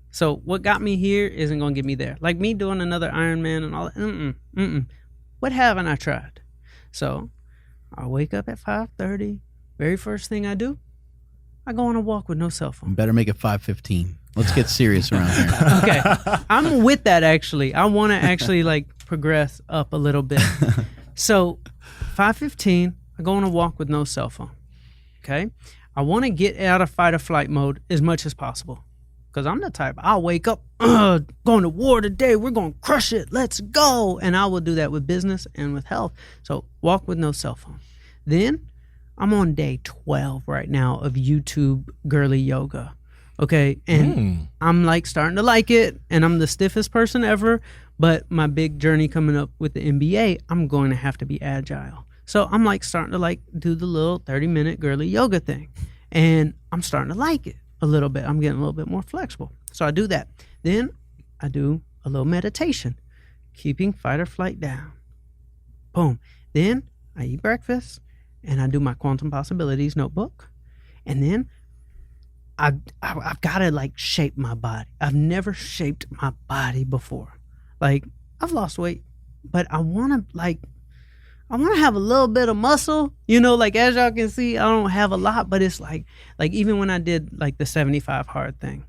So what got me here isn't going to get me there. Like me doing another Ironman and all that. What haven't I tried? So I wake up at 5:30. Very first thing I do, I go on a walk with no cell phone. Better make it 5:15. Let's get serious around here. Okay, I'm with that actually. I want to actually like progress up a little bit. So 5:15, I go on a walk with no cell phone. Okay, I want to get out of fight or flight mode as much as possible. Because I'm the type, I'll wake up, going to war today, we're going to crush it, let's go. And I will do that with business and with health. So walk with no cell phone. Then I'm on day 12 right now of YouTube girly yoga. Okay. And I'm like starting to like it. And I'm the stiffest person ever. But my big journey coming up with the NBA, I'm going to have to be agile. So I'm like starting to like do the little 30-minute girly yoga thing. And I'm starting to like it a little bit. I'm getting a little bit more flexible. So I do that. Then I do a little meditation, keeping fight or flight down. Boom. Then I eat breakfast and I do my quantum possibilities notebook. And then I've got to like shape my body. I've never shaped my body before. Like I've lost weight, but I want to have a little bit of muscle, like as y'all can see, I don't have a lot, but it's like even when I did like the 75 hard thing,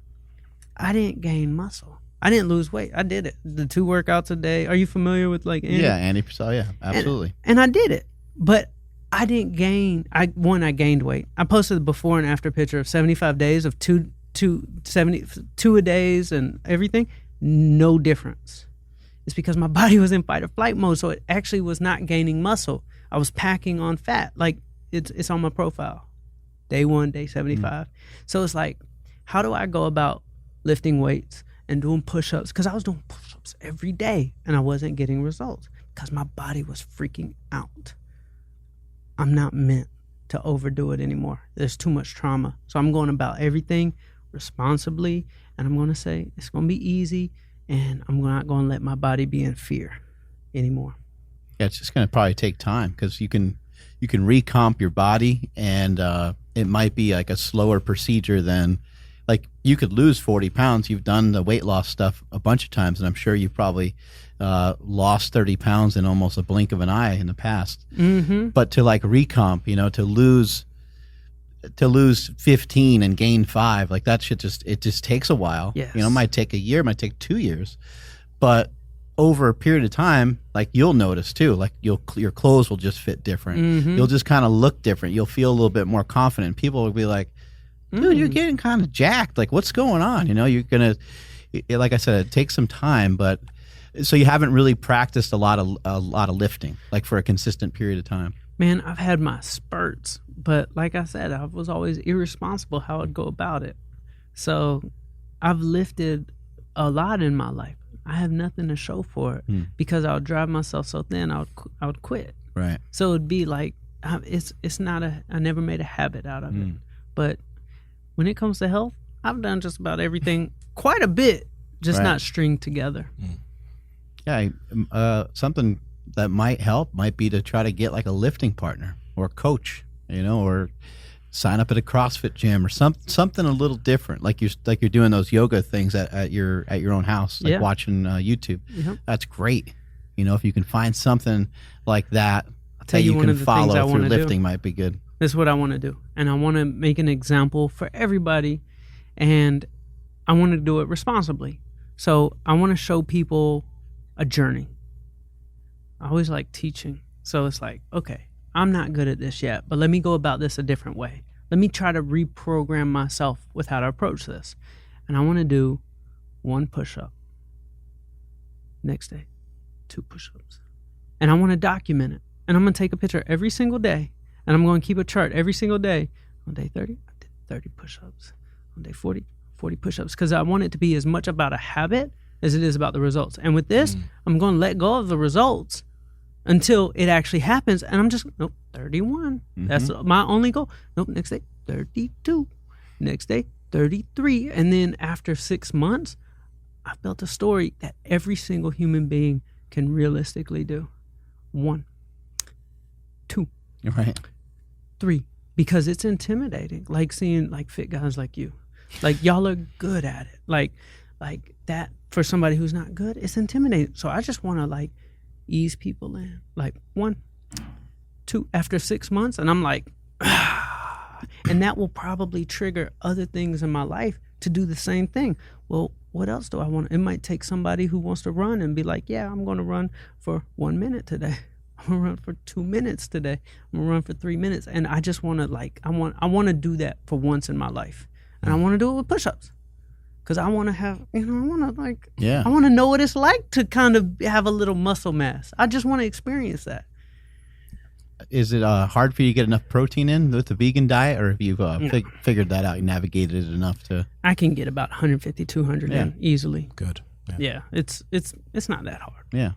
I didn't gain muscle. I didn't lose weight. I did it. The 2 workouts a day. Are you familiar with like Andy? Yeah, Andy Purcell, yeah, absolutely. And I did it, but I didn't gain. I gained weight. I posted the before and after picture of 75 days of 2 a days and everything. No difference. It's because my body was in fight or flight mode, so it actually was not gaining muscle. I was packing on fat. Like it's on my profile. Day 1, day 75. So it's like, how do I go about lifting weights and doing push-ups? Because I was doing push-ups every day and I wasn't getting results because my body was freaking out. I'm not meant to overdo it anymore. There's too much trauma. So I'm going about everything responsibly, and I'm going to say it's going to be easy. And I'm not going to let my body be in fear anymore. Yeah, it's just going to probably take time because you can recomp your body, and it might be like a slower procedure than, like, you could lose 40 pounds. You've done the weight loss stuff a bunch of times, and I'm sure you've probably lost 30 pounds in almost a blink of an eye in the past. Mm-hmm. But to like recomp, to lose 15 and gain 5, like that shit it just takes a while. Yes. It might take a year, might take 2 years, but over a period of time, like you'll notice too, like your clothes will just fit different. Mm-hmm. You'll just kind of look different. You'll feel a little bit more confident. People will be like, dude, you're getting kind of jacked. Like, what's going on? You're going to, like I said, it takes some time, but so you haven't really practiced a lot of lifting, like for a consistent period of time. Man, I've had my spurts, but like I said, I was always irresponsible how I'd go about it. So I've lifted a lot in my life. I have nothing to show for it because I would drive myself so thin, I would quit. Right. So it'd be like, it's not I never made a habit out of it. But when it comes to health, I've done just about everything quite a bit, just not stringed together. Yeah. Something that might help might be to try to get like a lifting partner or a coach, or sign up at a CrossFit gym or something a little different. Like you're doing those yoga things at your own house, like watching YouTube. That's great. If you can find something like that that you can follow through lifting might be good. This is what I want to do. And I want to make an example for everybody, and I want to do it responsibly. So I want to show people a journey. I always like teaching. So it's like, okay, I'm not good at this yet, but let me go about this a different way. Let me try to reprogram myself with how to approach this. And I want to do 1 push-up. Next day, 2 push-ups. And I want to document it. And I'm going to take a picture every single day. And I'm going to keep a chart every single day. On day 30, I did 30 push-ups. On day 40, 40 push-ups. Because I want it to be as much about a habit as it is about the results. And with this, I'm going to let go of the results until it actually happens. And I'm just, nope, 31. That's my only goal. Nope, next day, 32. Next day, 33. And then after 6 months, I built a story that every single human being can realistically do. 1, 2, Right. 3. Because it's intimidating. Like seeing like fit guys like you. Like y'all are good at it. Like that for somebody who's not good, it's intimidating. So I just want to like ease people in. Like 1, 2, after 6 months, and I'm like, and that will probably trigger other things in my life to do the same thing. Well, what else do I want? It might take somebody who wants to run and be like, yeah, I'm going to run for 1 minute today. I'm going to run for 2 minutes today. I'm going to run for 3 minutes. And I just want to like, I want to do that for once in my life. And I want to do it with push-ups. Because I want to have, I want to like, I want to know what it's like to kind of have a little muscle mass. I just want to experience that. Is it hard for you to get enough protein in with the vegan diet, or have you figured that out? You navigated it enough to? I can get about 150, 200 in easily. Good. Yeah, it's not that hard. Yeah,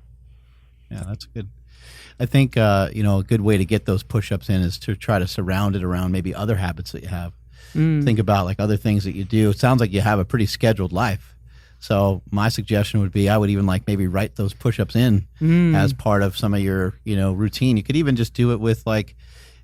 that's good. I think a good way to get those push-ups in is to try to surround it around maybe other habits that you have. Think about like other things that you do. It sounds like you have a pretty scheduled life. So my suggestion would be I would even like maybe write those push-ups in as part of some of your, routine. You could even just do it with like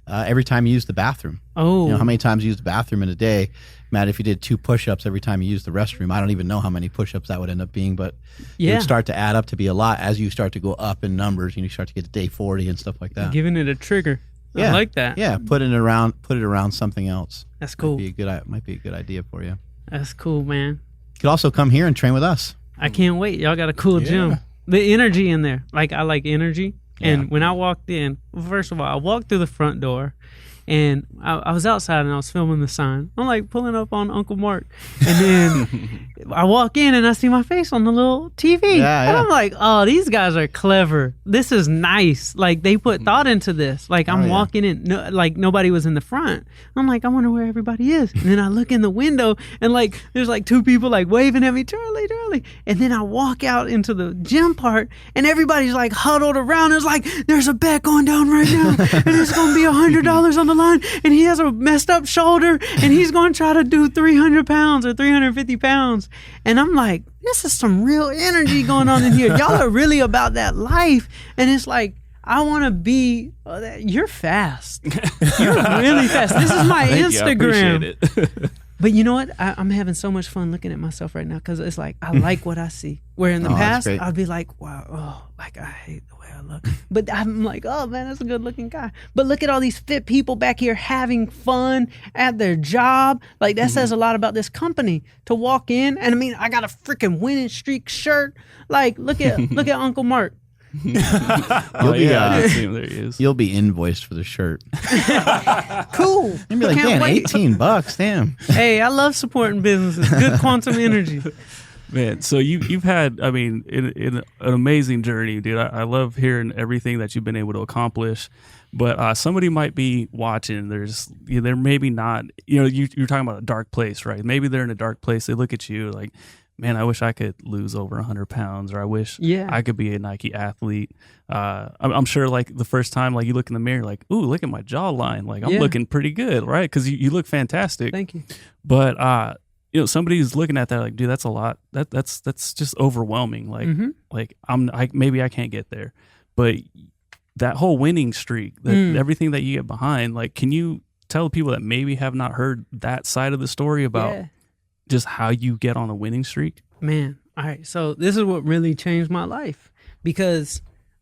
every time you use the bathroom. Oh. How many times you use the bathroom in a day? Matt, if you did 2 push-ups every time you use the restroom, I don't even know how many push-ups that would end up being, but it would start to add up to be a lot as you start to go up in numbers and you start to get to day 40 and stuff like that. Giving it a trigger. I like that. Yeah, put it around something else. That's cool. Might be a good idea for you. That's cool, man. You could also come here and train with us. I can't wait. Y'all got a cool gym. The energy in there. Like, I like energy. And when I walked in, first of all, I walked through the front door, and I was outside and I was filming the sign. I'm like pulling up on Uncle Mark. And then I walk in and I see my face on the little TV. And I'm like, oh, these guys are clever. This is nice. Like, they put thought into this. Like, I'm walking in, like nobody was in the front. I'm like, I wonder where everybody is. And then I look in the window and like there's like 2 people like waving at me, Charlie, Charlie. And then I walk out into the gym part and everybody's like huddled around. It's like, there's a bet going down right now. And it's going to be $100 on the line, and he has a messed up shoulder, and he's going to try to do 300 pounds or 350 pounds. And I'm like, this is some real energy going on in here. Y'all are really about that life. And it's like, I want to be, you're fast. You're really fast. This is my Instagram. You, I appreciate it. But you know what? I'm having so much fun looking at myself right now because it's like, I like what I see. Where in the past, I'd be like, wow, like I hate the way I look. But I'm like, oh man, that's a good looking guy. But look at all these fit people back here having fun at their job. Like, that says a lot about this company to walk in. And I mean, I got a freaking winning streak shirt. Like, look at Uncle Mark. There he is. You'll be invoiced for the shirt. Cool. You'll be like, damn, $18. Damn. Hey, I love supporting businesses. Good quantum energy. Man, so you've had, I mean, in an amazing journey, dude. I love hearing everything that you've been able to accomplish. But somebody might be watching. They're maybe not. You're talking about a dark place, right? Maybe they're in a dark place. They look at you like, man, I wish I could lose over 100 pounds, or I wish I could be a Nike athlete. I'm sure, like, the first time, like, you look in the mirror, like, ooh, look at my jawline. Like, I'm looking pretty good, right? Because you look fantastic. Thank you. But, somebody's looking at that like, dude, that's a lot. That's just overwhelming. Like, maybe I can't get there. But that whole winning streak, everything that you get behind, like, can you tell people that maybe have not heard that side of the story about just how you get on a winning streak? Man, all right. So this is what really changed my life, because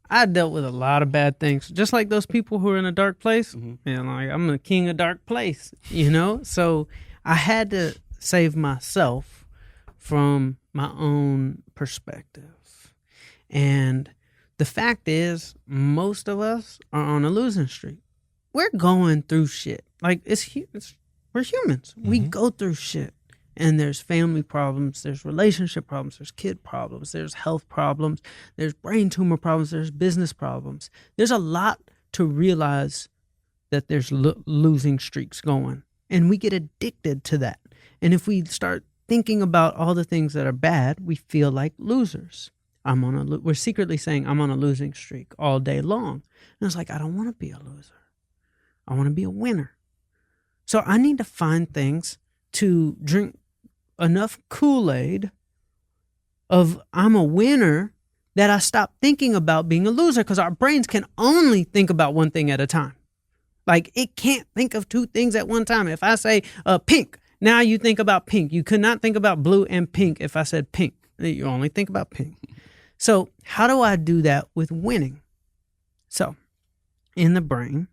I dealt with a lot of bad things, just like those people who are in a dark place. And like, I'm the king of dark place, So I had to save myself from my own perspective. And the fact is, most of us are on a losing streak. We're going through shit. Like, we're humans. We go through shit. And there's family problems, there's relationship problems, there's kid problems, there's health problems, there's brain tumor problems, there's business problems. There's a lot to realize that there's losing streaks going. And we get addicted to that. And if we start thinking about all the things that are bad, we feel like losers. We're secretly saying, I'm on a losing streak all day long. And it's like, I don't want to be a loser. I want to be a winner. So I need to find things to drink enough Kool-Aid of I'm a winner that I stop thinking about being a loser, because our brains can only think about one thing at a time. Like, it can't think of two things at one time. If I say pink, now you think about pink. You could not think about blue and pink if I said pink. You only think about pink. So how do I do that with winning? So in the brain,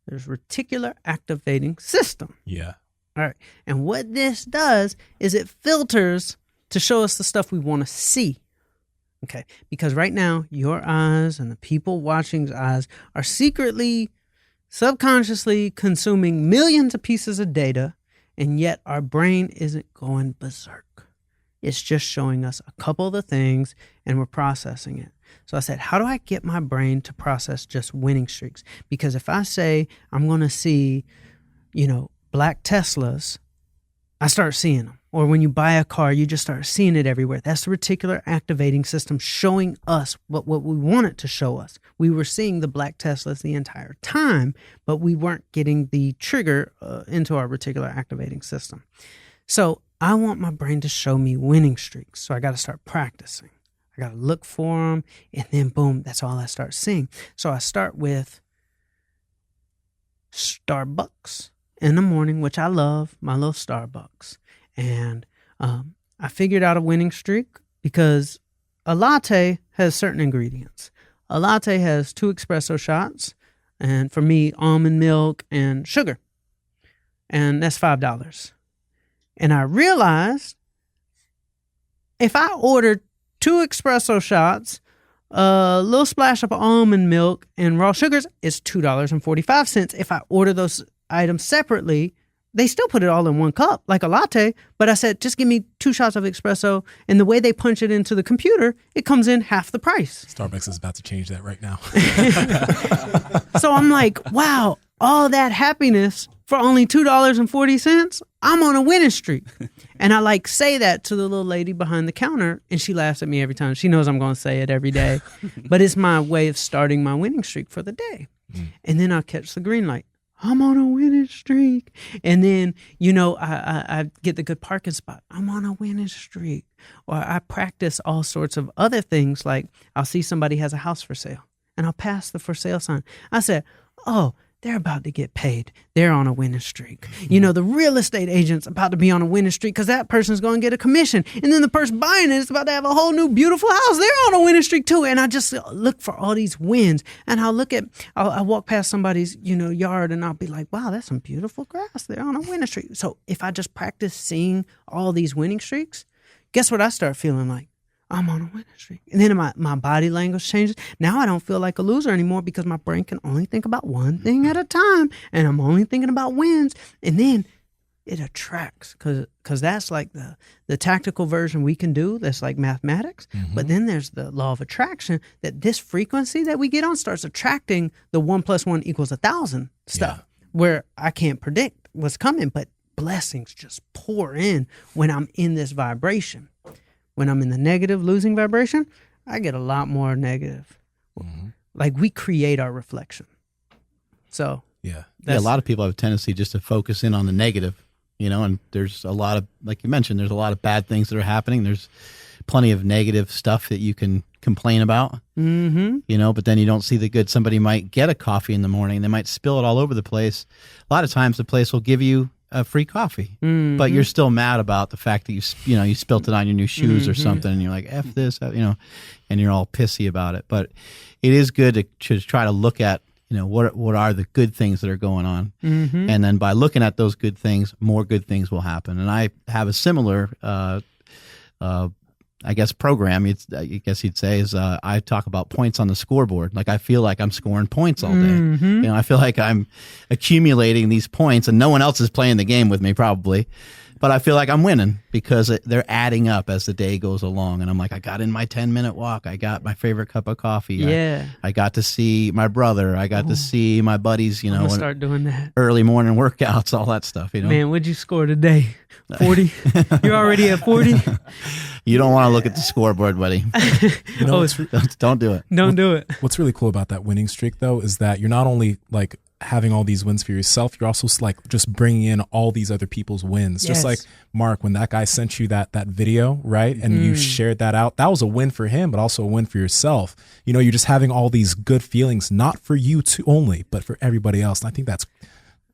there's reticular activating system. Yeah. All right. And what this does is it filters to show us the stuff we want to see. Okay. Because right now, your eyes and the people watching's eyes are secretly, subconsciously consuming millions of pieces of data, and yet our brain isn't going berserk. It's just showing us a couple of the things, and we're processing it. So I said, how do I get my brain to process just winning streaks? Because if I say I'm going to see, black Teslas, I start seeing them. Or when you buy a car, you just start seeing it everywhere. That's the reticular activating system showing us what we want it to show us. We were seeing the black Teslas the entire time, but we weren't getting the trigger into our reticular activating system. So I want my brain to show me winning streaks. So I got to start practicing. I got to look for them, and then boom, that's all I start seeing. So I start with Starbucks in the morning, which I love, my little Starbucks. And I figured out a winning streak because a latte has certain ingredients. A latte has 2 espresso shots, and for me, almond milk and sugar. And that's $5. And I realized if I ordered 2 espresso shots, a little splash of almond milk, and raw sugars, it's $2.45. If I order those items separately, they still put it all in one cup, like a latte. But I said, just give me 2 shots of espresso. And the way they punch it into the computer, it comes in half the price. Starbucks is about to change that right now. So I'm like, wow, all that happiness for only $2.40. I'm on a winning streak. And I say that to the little lady behind the counter, and she laughs at me every time. She knows I'm going to say it every day. But it's my way of starting my winning streak for the day. And then I'll catch the green light. I'm on a winning streak. And then, I get the good parking spot. I'm on a winning streak. Or I practice all sorts of other things. Like I'll see somebody has a house for sale, and I'll pass the for sale sign. I said, oh, they're about to get paid. They're on a winning streak. The real estate agent's about to be on a winning streak because that person's going to get a commission. And then the person buying it is about to have a whole new beautiful house. They're on a winning streak too. And I just look for all these wins. And I'll walk past somebody's, yard, and I'll be like, wow, that's some beautiful grass. They're on a winning streak. So if I just practice seeing all these winning streaks, guess what I start feeling like? I'm on a winning streak. And then my body language changes. Now I don't feel like a loser anymore because my brain can only think about one thing at a time. And I'm only thinking about wins. And then it attracts because that's like the tactical version we can do. That's like mathematics. Mm-hmm. But then there's the law of attraction that this frequency that we get on starts attracting the 1 + 1 = 1,000 stuff where I can't predict what's coming, but blessings just pour in when I'm in this vibration. When I'm in the negative, losing vibration, I get a lot more negative. Mm-hmm. Like we create our reflection. So a lot of people have a tendency just to focus in on the negative, and there's a lot of, like you mentioned, there's a lot of bad things that are happening. There's plenty of negative stuff that you can complain about, but then you don't see the good. Somebody might get a coffee in the morning. They might spill it all over the place. A lot of times the place will give you a free coffee, but you're still mad about the fact that you spilt it on your new shoes or something, and you're like, F this, and you're all pissy about it. But it is good to try to look at, what are the good things that are going on. And then by looking at those good things, more good things will happen. And I have a similar, program, I guess you'd say, is I talk about points on the scoreboard. Like I feel like I'm scoring points all day. I feel like I'm accumulating these points, and no one else is playing the game with me probably. But I feel like I'm winning because they're adding up as the day goes along. And I'm like, I got in my 10-minute walk. I got my favorite cup of coffee. Yeah. I got to see my brother. I got to see my buddies, I'm gonna start doing that. early morning workouts, all that stuff, Man, what'd you score today? 40? You're already at 40? You don't want to look at the scoreboard, buddy. Don't do it. Don't do it. What's really cool about that winning streak, though, is that you're not only like having all these wins for yourself, you're also like just bringing in all these other people's wins. Yes. Just like Mark, when that guy sent you that video, right? And you shared that out, that was a win for him, but also a win for yourself. You know, you're just having all these good feelings, not for you only, but for everybody else. And I think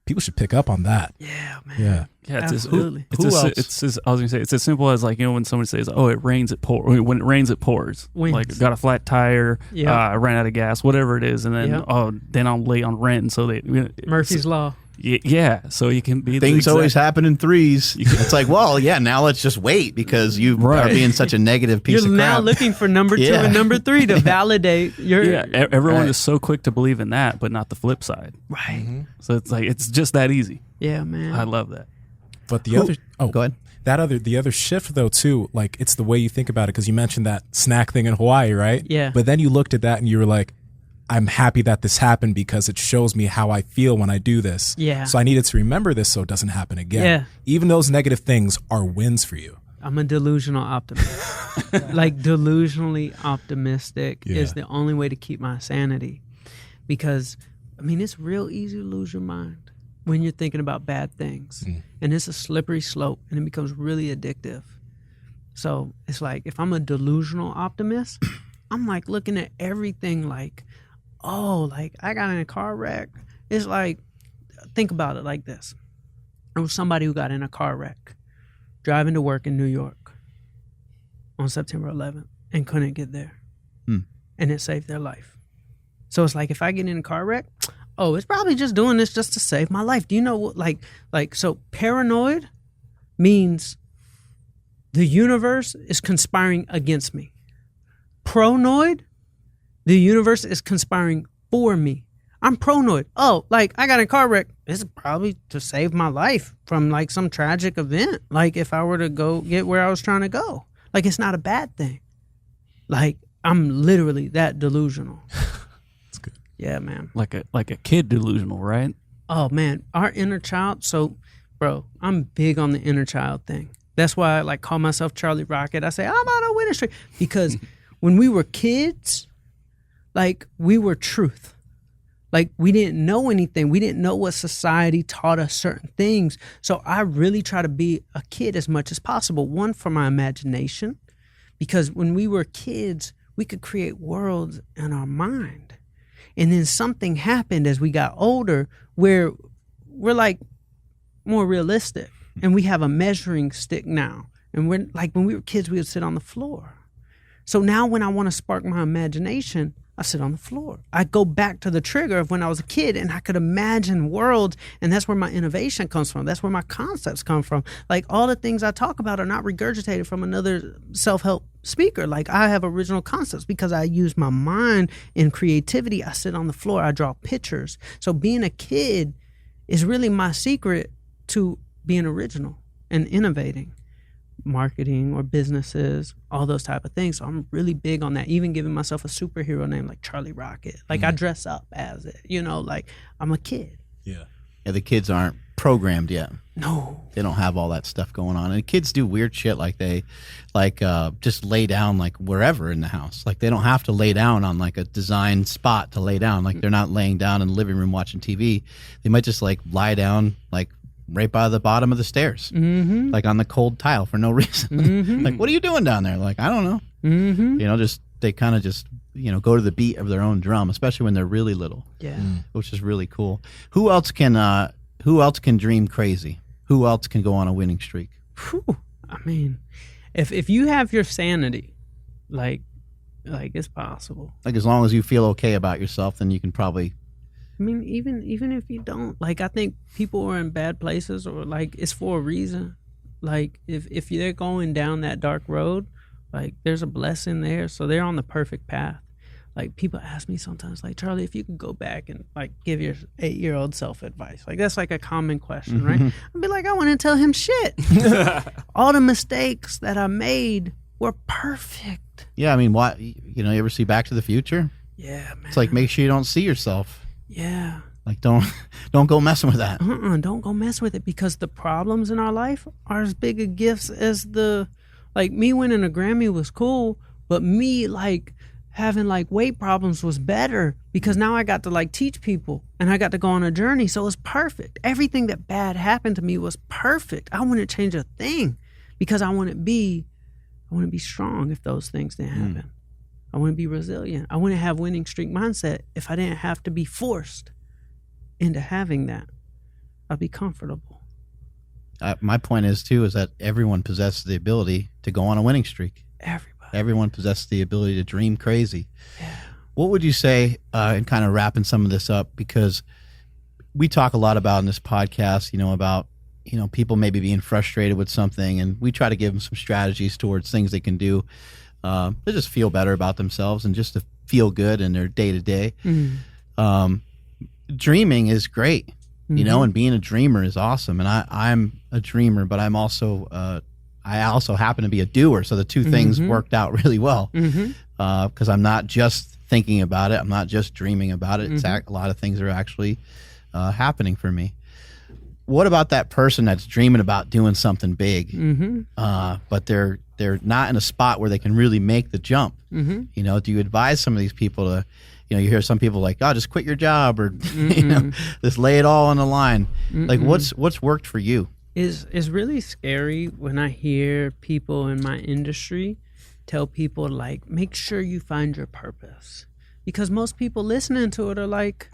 people should pick up on that. Yeah, man. Yeah. Yeah, Absolutely. I was gonna say, it's as simple as like, when somebody says, "Oh, it rains, it pours." When it rains, it pours. Wins. Like, got a flat tire, I ran out of gas, whatever it is, and then then I'm late on rent, and so Murphy's Law. Yeah, so you can be things always happen in threes. It's like, well, yeah, now let's just wait because you are being such a negative piece of crap. You're now looking for number 2 and number 3 to validate your. Yeah, everyone is so quick to believe in that, but not the flip side. Right. Mm-hmm. So it's like, it's just that easy. Yeah, man. I love that. But the other, go ahead. The other shift though too, like it's the way you think about it, because you mentioned that snack thing in Hawaii, right? Yeah. But then you looked at that and you were like, I'm happy that this happened because it shows me how I feel when I do this. Yeah. So I needed to remember this so it doesn't happen again. Yeah. Even those negative things are wins for you. I'm a delusional optimist. Like, delusionally optimistic is the only way to keep my sanity. Because, I mean, it's real easy to lose your mind when you're thinking about bad things. And it's a slippery slope, and it becomes really addictive. So it's like, if I'm a delusional optimist, I'm like looking at everything like, oh, like I got in a car wreck. It's like, think about it like this. There was somebody who got in a car wreck driving to work in New York on September 11th and couldn't get there. And it saved their life. So it's like, if I get in a car wreck, oh, it's probably just doing this just to save my life. Do you know what, like, so paranoid means the universe is conspiring against me. Pronoid, the universe is conspiring for me. I'm pronoid. Oh, like, I got in a car wreck. It's probably to save my life from like some tragic event. Like, if I were to go get where I was trying to go, like, it's not a bad thing. Like, I'm literally that delusional. That's good. Yeah, man. Like a kid delusional, right? Oh, man. Our inner child. So, bro, I'm big on the inner child thing. That's why I like call myself Charlie Rocket. I say, I'm on a winning streak. Because when we were kids, like, we were truth. Like, we didn't know anything. We didn't know what society taught us certain things. So I really try to be a kid as much as possible. One, for my imagination. Because when we were kids, we could create worlds in our mind. And then something happened as we got older where we're like more realistic. And we have a measuring stick now. And we're like, when we were kids, we would sit on the floor. So now when I want to spark my imagination, I sit on the floor. I go back to the trigger of when I was a kid and I could imagine worlds, and that's where my innovation comes from. That's where my concepts come from. Like, all the things I talk about are not regurgitated from another self-help speaker. Like, I have original concepts because I use my mind in creativity. I sit on the floor. I draw pictures. So being a kid is really my secret to being original and innovating. Marketing or businesses, all those type of things. So I'm really big on that. Even giving myself a superhero name like Charlie Rocket. Like, I dress up as it, like I'm a kid. Yeah. Yeah, the kids aren't programmed yet. No. They don't have all that stuff going on. And kids do weird shit like just lay down like wherever in the house. Like, they don't have to lay down on like a designed spot to lay down. Like, they're not laying down in the living room watching TV. They might just like lie down like right by the bottom of the stairs, like on the cold tile for no reason. Like, what are you doing down there? Like, I don't know. Just they kind of just go to the beat of their own drum, especially when they're really little. Yeah, which is really cool. Who else can dream crazy? Who else can go on a winning streak? Whew. I mean, if you have your sanity, like it's possible. Like, as long as you feel okay about yourself, then you can probably. I mean, even if you don't, like, I think people are in bad places, or like it's for a reason. Like, if they're going down that dark road, like, there's a blessing there, so they're on the perfect path. like people ask me sometimes, like, Charlie, if you could go back and like give your 8-year-old self advice, like that's like a common question, right? I'd be like, I want to tell him shit. All the mistakes that I made were perfect. Yeah, I mean, why? You ever see Back to the Future? Yeah, man. It's like, make sure you don't see yourself. Yeah. Like, don't go messing with that. Don't go mess with it, because the problems in our life are as big a gifts as like me winning a Grammy was cool, but me like having like weight problems was better, because now I got to like teach people and I got to go on a journey. So it was perfect. Everything that bad happened to me was perfect. I wouldn't change a thing, because I want to be strong if those things didn't happen. I want to be resilient. I wouldn't have winning streak mindset if I didn't have to be forced into having that. I'd be comfortable. My point is that everyone possesses the ability to go on a winning streak. Everyone possesses the ability to dream crazy. Yeah. What would you say, and kind of wrapping some of this up, because we talk a lot about in this podcast, about, people maybe being frustrated with something, and we try to give them some strategies towards things they can do to just feel better about themselves and just to feel good in their day to day. Dreaming is great, and being a dreamer is awesome. And I'm a dreamer, but I'm also, I also happen to be a doer. So the two things worked out really well, because I'm not just thinking about it. I'm not just dreaming about it. It's a lot of things are actually happening for me. What about that person that's dreaming about doing something big, but they're not in a spot where they can really make the jump? Do you advise some of these people to, you hear some people like, oh, just quit your job, or just lay it all on the line. Like, what's worked for you? Is really scary when I hear people in my industry tell people, like, make sure you find your purpose, because most people listening to it are like,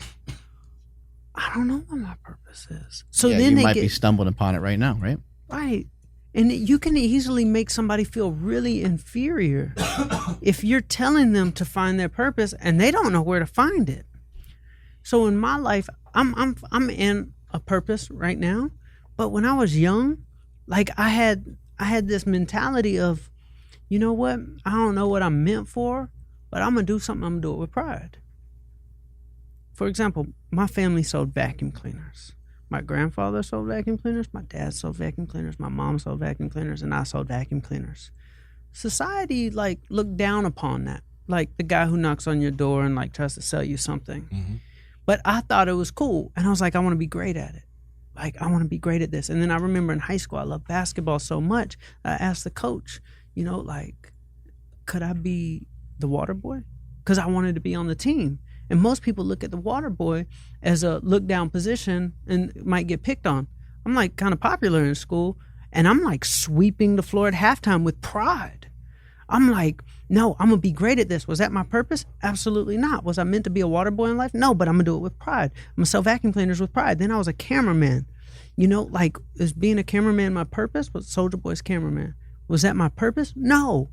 I don't know what my purpose is. So yeah, then you they might be stumbling upon it right now, right? Right. And you can easily make somebody feel really inferior if you're telling them to find their purpose and they don't know where to find it. So in my life, I'm in a purpose right now, but when I was young, like I had this mentality of, you know what? I don't know what I'm meant for, but I'm gonna do something. I'm gonna do it with pride. For example, my family sold vacuum cleaners. My grandfather sold vacuum cleaners, my dad sold vacuum cleaners, my mom sold vacuum cleaners, and I sold vacuum cleaners. Society like looked down upon that, like the guy who knocks on your door and like tries to sell you something. But I thought it was cool, and I was like, I want to be great at it. Like, I want to be great at this. And then I remember in high school, I loved basketball so much, I asked the coach, like, could I be the water boy? Because I wanted to be on the team. And most people look at the water boy as a look down position and might get picked on. I'm like kind of popular in school, and I'm like sweeping the floor at halftime with pride. I'm like, no, I'm gonna be great at this. Was that my purpose? Absolutely not. Was I meant to be a water boy in life? No, but I'm gonna do it with pride. I'm gonna sell vacuum cleaners with pride. Then I was a cameraman. Like, is being a cameraman my purpose? Was Soulja Boy's cameraman? Was that my purpose? No.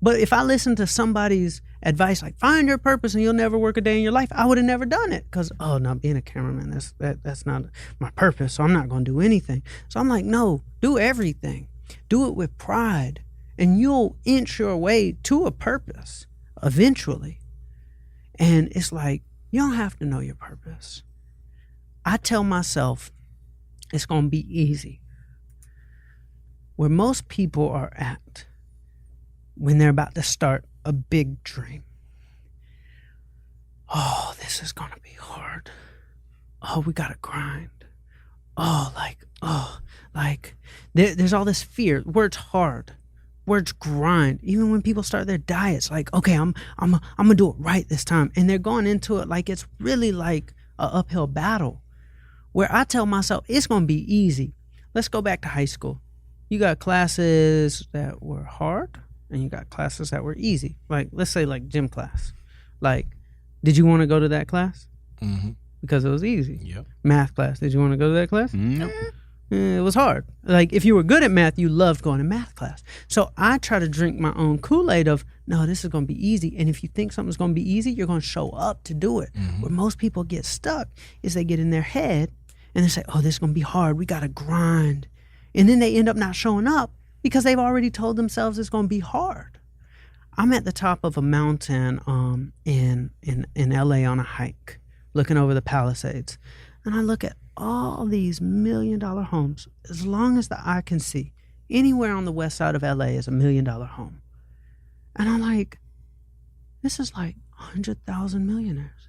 But if I listened to somebody's advice, like find your purpose and you'll never work a day in your life, I would have never done it, because, not being a cameraman, that's not my purpose, so I'm not going to do anything. So I'm like, no, do everything. Do it with pride, and you'll inch your way to a purpose eventually. And it's like, you don't have to know your purpose. I tell myself it's going to be easy. Where most people are at when they're about to start a big dream. Oh, this is going to be hard. Oh, we got to grind. There's all this fear. Word's hard. Word's grind. Even when people start their diets, like, okay, I'm going to do it right this time. And they're going into it like it's really like an uphill battle. Where I tell myself it's going to be easy. Let's go back to high school. You got classes that were hard, and you got classes that were easy. Like, let's say like gym class. Like, did you want to go to that class? Because it was easy. Yep. Math class. Did you want to go to that class? Nope. It was hard. Like, if you were good at math, you loved going to math class. So I try to drink my own Kool-Aid of, no, this is going to be easy. And if you think something's going to be easy, you're going to show up to do it. Where most people get stuck is they get in their head and they say, oh, this is going to be hard. We got to grind. And then they end up not showing up because they've already told themselves it's going to be hard. I'm at the top of a mountain in LA on a hike, looking over the Palisades. And I look at all these $1 million homes, as long as the eye can see. Anywhere on the west side of LA is $1 million home. And I'm like, this is like 100,000 millionaires.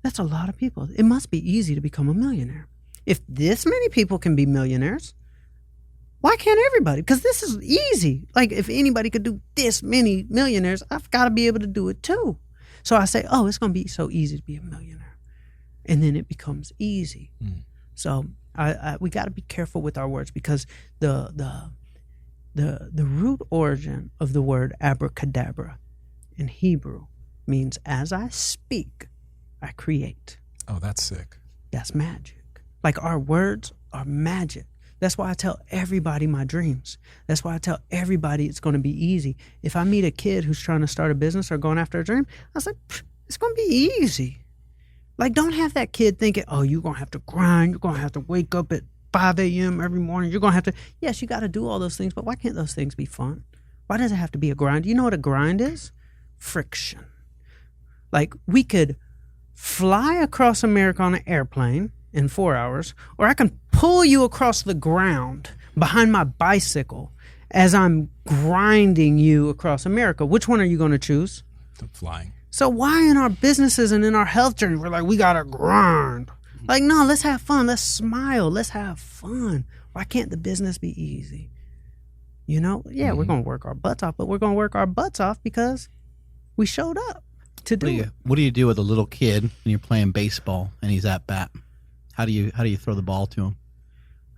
That's a lot of people. It must be easy to become a millionaire. If this many people can be millionaires, why can't everybody? Because this is easy. Like, if anybody could do this many millionaires, I've got to be able to do it too. So I say, oh, it's going to be so easy to be a millionaire. And then it becomes easy. So we got to be careful with our words, because the root origin of the word abracadabra in Hebrew means as I speak, I create. Oh, that's sick. That's magic. Like, our words are magic. That's why I tell everybody my dreams. That's why I tell everybody it's going to be easy. If I meet a kid who's trying to start a business or going after a dream, I was like, it's going to be easy. Like, don't have that kid thinking, oh, you're going to have to grind. You're going to have to wake up at 5 a.m. every morning. You're going to have to, yes, you got to do all those things, but why can't those things be fun? Why does it have to be a grind? You know what a grind is? Friction. Like, we could fly across America on an airplane in 4 hours, or I can pull you across the ground behind my bicycle as I'm grinding you across America. Which one are you going to choose? Flying. So why in our businesses and in our health journey, we're like, we got to grind. Like, no, let's have fun. Let's smile. Let's have fun. Why can't the business be easy? You know, yeah, we're going to work our butts off, but we're going to work our butts off because we showed up to do it. What do you do with a little kid when you're playing baseball and he's at bat? How do you throw the ball to him?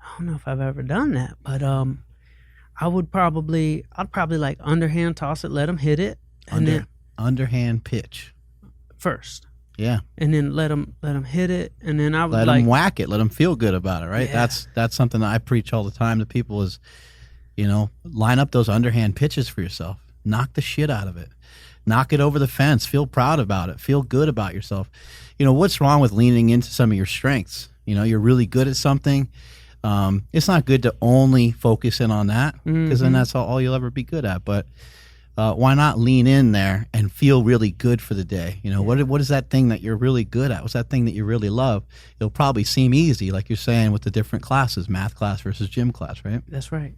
I don't know if I've ever done that, but I'd probably like underhand toss it, let him hit it, and then underhand pitch first. Yeah, and then let him hit it, and then I would let him whack it, let him feel good about it, right? Yeah. That's something that I preach all the time to people is, line up those underhand pitches for yourself. Knock the shit out of it. Knock it over the fence. Feel proud about it. Feel good about yourself. What's wrong with leaning into some of your strengths? You're really good at something. It's not good to only focus in on that, because then that's all you'll ever be good at. But why not lean in there and feel really good for the day? What is that thing that you're really good at? What's that thing that you really love? It'll probably seem easy, like you're saying with the different classes, math class versus gym class, right? That's right.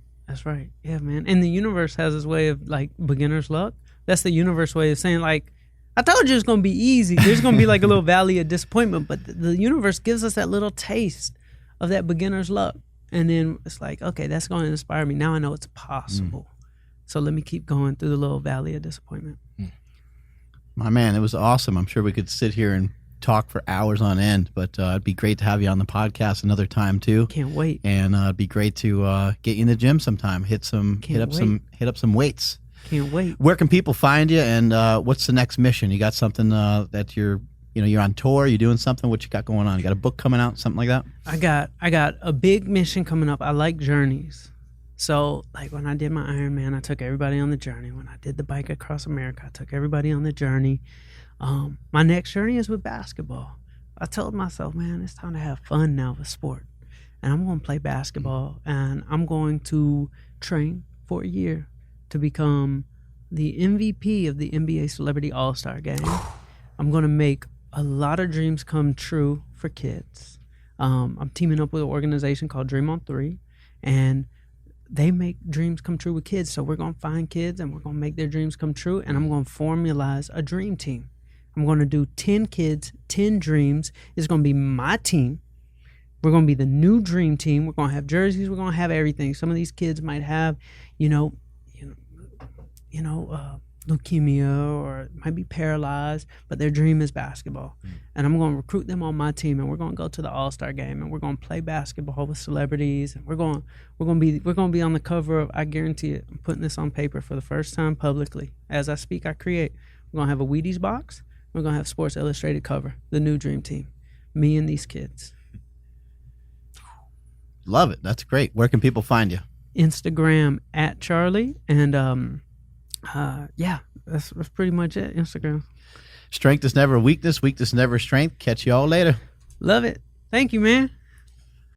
Yeah, man. And the universe has this way of, like, beginner's luck. That's the universe way of saying, like, I told you it's going to be easy. There's going to be like a little valley of disappointment, but the universe gives us that little taste of that beginner's luck. And then it's like, okay, that's going to inspire me. Now I know it's possible. So let me keep going through the little valley of disappointment. My man, it was awesome. I'm sure we could sit here and talk for hours on end, but it'd be great to have you on the podcast another time too. Can't wait. And it'd be great to get you in the gym sometime. Hit up some weights. Can't wait. Where can people find you, and what's the next mission? You got something that you're on tour? You doing something? What you got going on? You got a book coming out? Something like that? I got a big mission coming up. I like journeys. So, like, when I did my Ironman, I took everybody on the journey. When I did the bike across America, I took everybody on the journey. My next journey is with basketball. I told myself, man, it's time to have fun now with sport. And I'm going to play basketball, and I'm going to train for a year to become the MVP of the NBA Celebrity All-Star Game. I'm going to make a lot of dreams come true for kids. I'm teaming up with an organization called Dream on 3, and they make dreams come true with kids. So we're going to find kids, and we're going to make their dreams come true, and I'm going to formalize a dream team. I'm going to do 10 kids, 10 dreams. It's going to be my team. We're going to be the new dream team. We're going to have jerseys. We're going to have everything. Some of these kids might have, leukemia, or might be paralyzed, but their dream is basketball. And I'm going to recruit them on my team, and we're going to go to the All-Star game, and we're going to play basketball with celebrities, and we're going to be on the cover of, I guarantee it, I'm putting this on paper for the first time publicly. As I speak, I create. We're going to have a Wheaties box. We're going to have Sports Illustrated cover, the new dream team, me and these kids. Love it. That's great. Where can people find you? Instagram @Charlie, and that's pretty much it. Instagram. Strength is never weakness. Weakness is never strength. Catch you all later. Love it. Thank you, man.